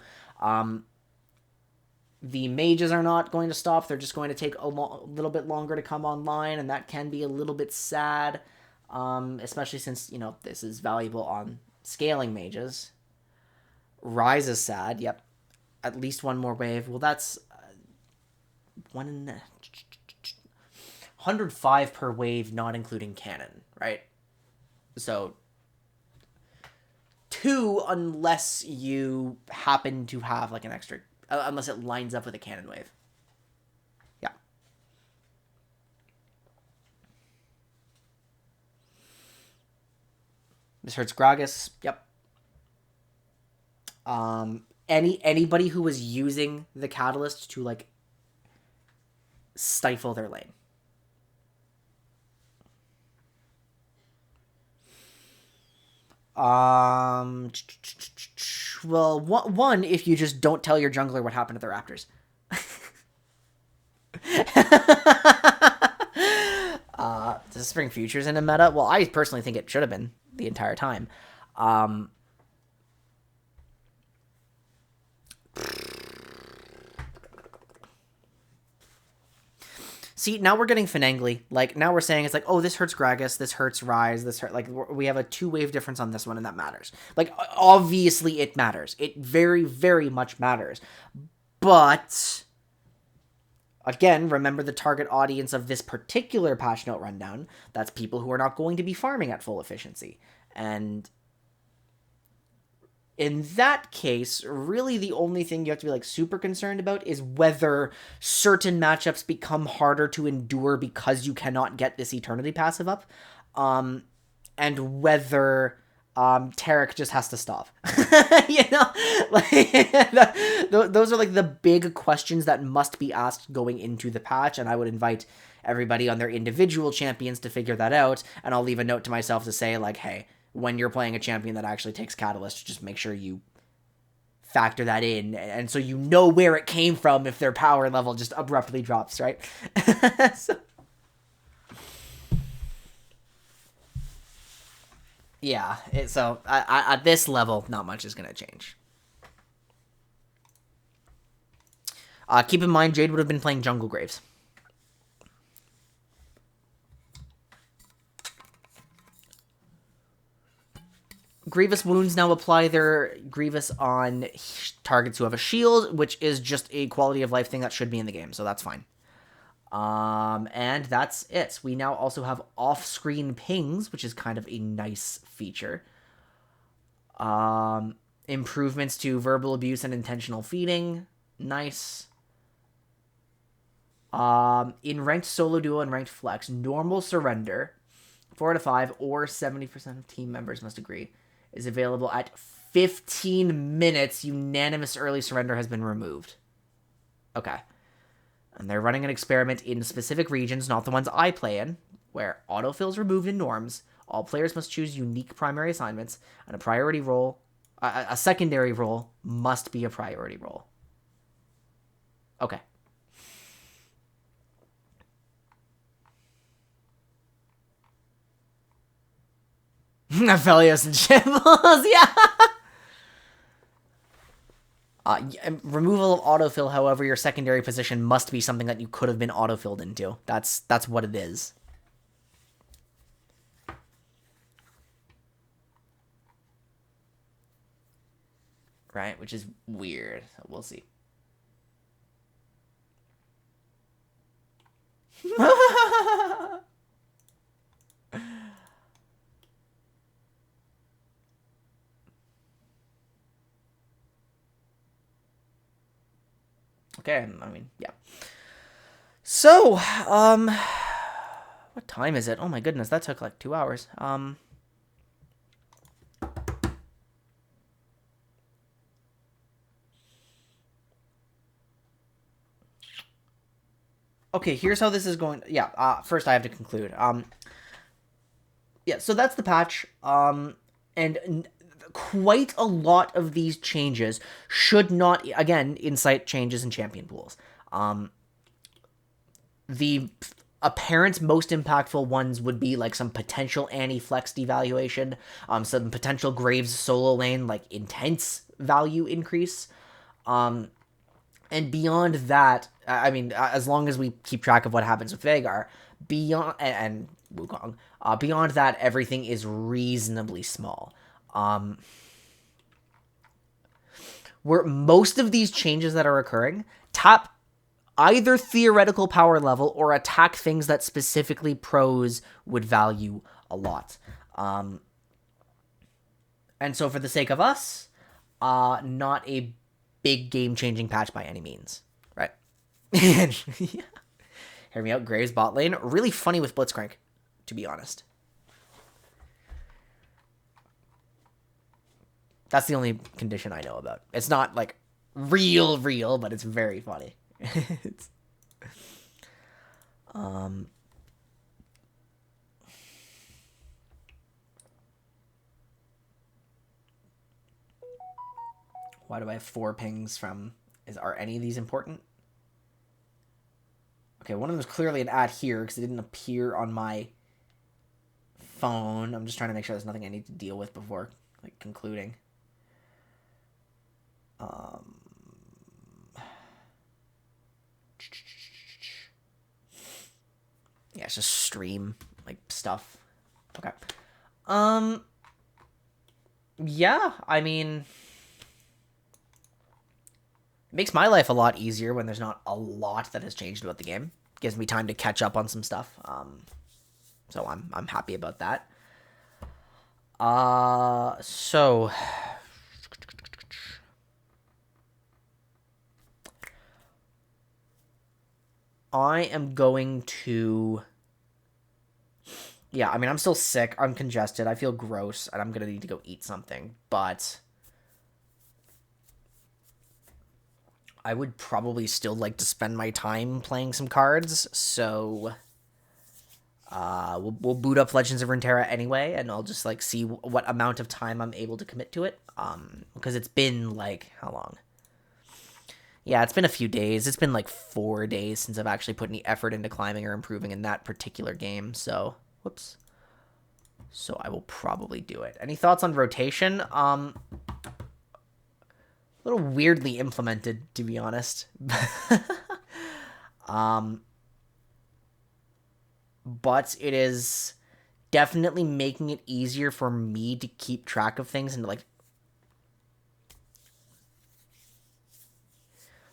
The mages are not going to stop. They're just going to take a little bit longer to come online, and that can be a little bit sad, especially since, you know, this is valuable on scaling mages. Rise is sad. Yep. At least one more wave. Well, that's 105 per wave, not including cannon, right? So 2 unless you happen to have, like, an extra, unless it lines up with a cannon wave. Yeah. This hurts Gragas. Yep. Anybody who was using the Catalyst to, like, stifle their lane. Well, one, if you just don't tell your jungler what happened to the Raptors. Does Spring Futures in a meta? Well, I personally think it should have been the entire time. See, now we're getting finangly. Like, now we're saying it's like, oh, this hurts Gragas, this hurts Rise, this hurt. Like, we have a 2-wave difference on this one, and that matters. Like, obviously it matters. It very, very much matters. But, again, remember the target audience of this particular patch note rundown. That's people who are not going to be farming at full efficiency. And in that case, really the only thing you have to be, like, super concerned about is whether certain matchups become harder to endure because you cannot get this Eternity passive up, and whether Taric just has to stop. You know? Like, those are, like, the big questions that must be asked going into the patch, and I would invite everybody on their individual champions to figure that out, and I'll leave a note to myself to say, like, hey, when you're playing a champion that actually takes Catalyst, just make sure you factor that in, and so you know where it came from if their power level just abruptly drops, right? So, Yeah, so at this level, not much is going to change. Keep in mind, Jade would have been playing Jungle Graves. Grievous wounds now apply their Grievous on targets who have a shield, which is just a quality of life thing that should be in the game, so that's fine. And that's it. We now also have off-screen pings, which is kind of a nice feature. Improvements to verbal abuse and intentional feeding. Nice. In ranked solo duo and ranked flex, normal surrender, 4 out of 5, or 70% of team members must agree, is available at 15 minutes. Unanimous early surrender has been removed. Okay. And they're running an experiment in specific regions, not the ones I play in, where autofill is removed in norms. All players must choose unique primary assignments, and a priority role, a secondary role must be a priority role. Okay. Aphelios and Shambles, yeah. Removal of autofill, however, your secondary position must be something that you could have been autofilled into. That's what it is. Right, which is weird. We'll see. Okay, I mean, yeah. So, what time is it? Oh my goodness, that took like 2 hours. Okay, here's how this is going. Yeah, first I have to conclude. Yeah, so that's the patch. And quite a lot of these changes should not, again, incite changes in champion pools. The apparent most impactful ones would be like some potential anti-flex devaluation, some potential Graves solo lane, like intense value increase. And beyond that, I mean, as long as we keep track of what happens with Veigar, beyond and Wukong, beyond that, everything is reasonably small. Where most of these changes that are occurring tap either theoretical power level or attack things that specifically pros would value a lot. And so for the sake of us, not a big game-changing patch by any means, right? Yeah. Hear me out, Graves bot lane. Really funny with Blitzcrank, to be honest. That's the only condition I know about. It's not, like, real, but it's very funny. It's... Why do I have 4 pings from... Are any of these important? Okay, one of them is clearly an ad here because it didn't appear on my phone. I'm just trying to make sure there's nothing I need to deal with before, like, concluding. Yeah, it's just stream, like, stuff. Okay. Yeah, I mean... It makes my life a lot easier when there's not a lot that has changed about the game. It gives me time to catch up on some stuff. So I'm happy about that. So I am going to... Yeah, I mean, I'm still sick. I'm congested. I feel gross, and I'm going to need to go eat something. But I would probably still like to spend my time playing some cards, so we'll boot up Legends of Runeterra anyway, and I'll just like see what amount of time I'm able to commit to it. Because it's been like, how long? Yeah, it's been a few days. It's been like 4 days since I've actually put any effort into climbing or improving in that particular game. So, whoops. So I will probably do it. Any thoughts on rotation? A little weirdly implemented, to be honest. But it is definitely making it easier for me to keep track of things and like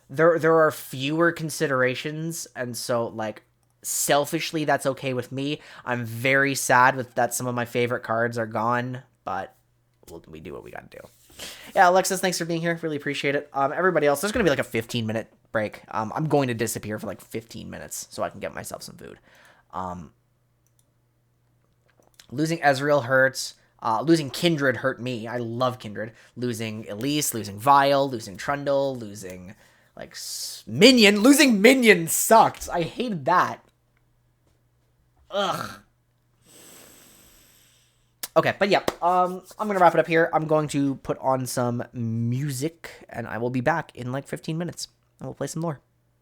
there are fewer considerations, and so like selfishly that's okay with me. I'm very sad with that some of my favorite cards are gone, but we do what we gotta do. Yeah, Alexis, thanks for being here. Really appreciate it. Everybody else, there's gonna be like a 15-minute break. I'm going to disappear for like 15 minutes so I can get myself some food. Losing Ezreal hurts. Losing Kindred hurt me. I love Kindred. Losing Elise, losing Vile, losing Trundle, losing like Minion. Losing Minion sucked. I hated that. Ugh. Okay, but yeah, I'm gonna wrap it up here. I'm going to put on some music, and I will be back in like 15 minutes, and we'll play some more.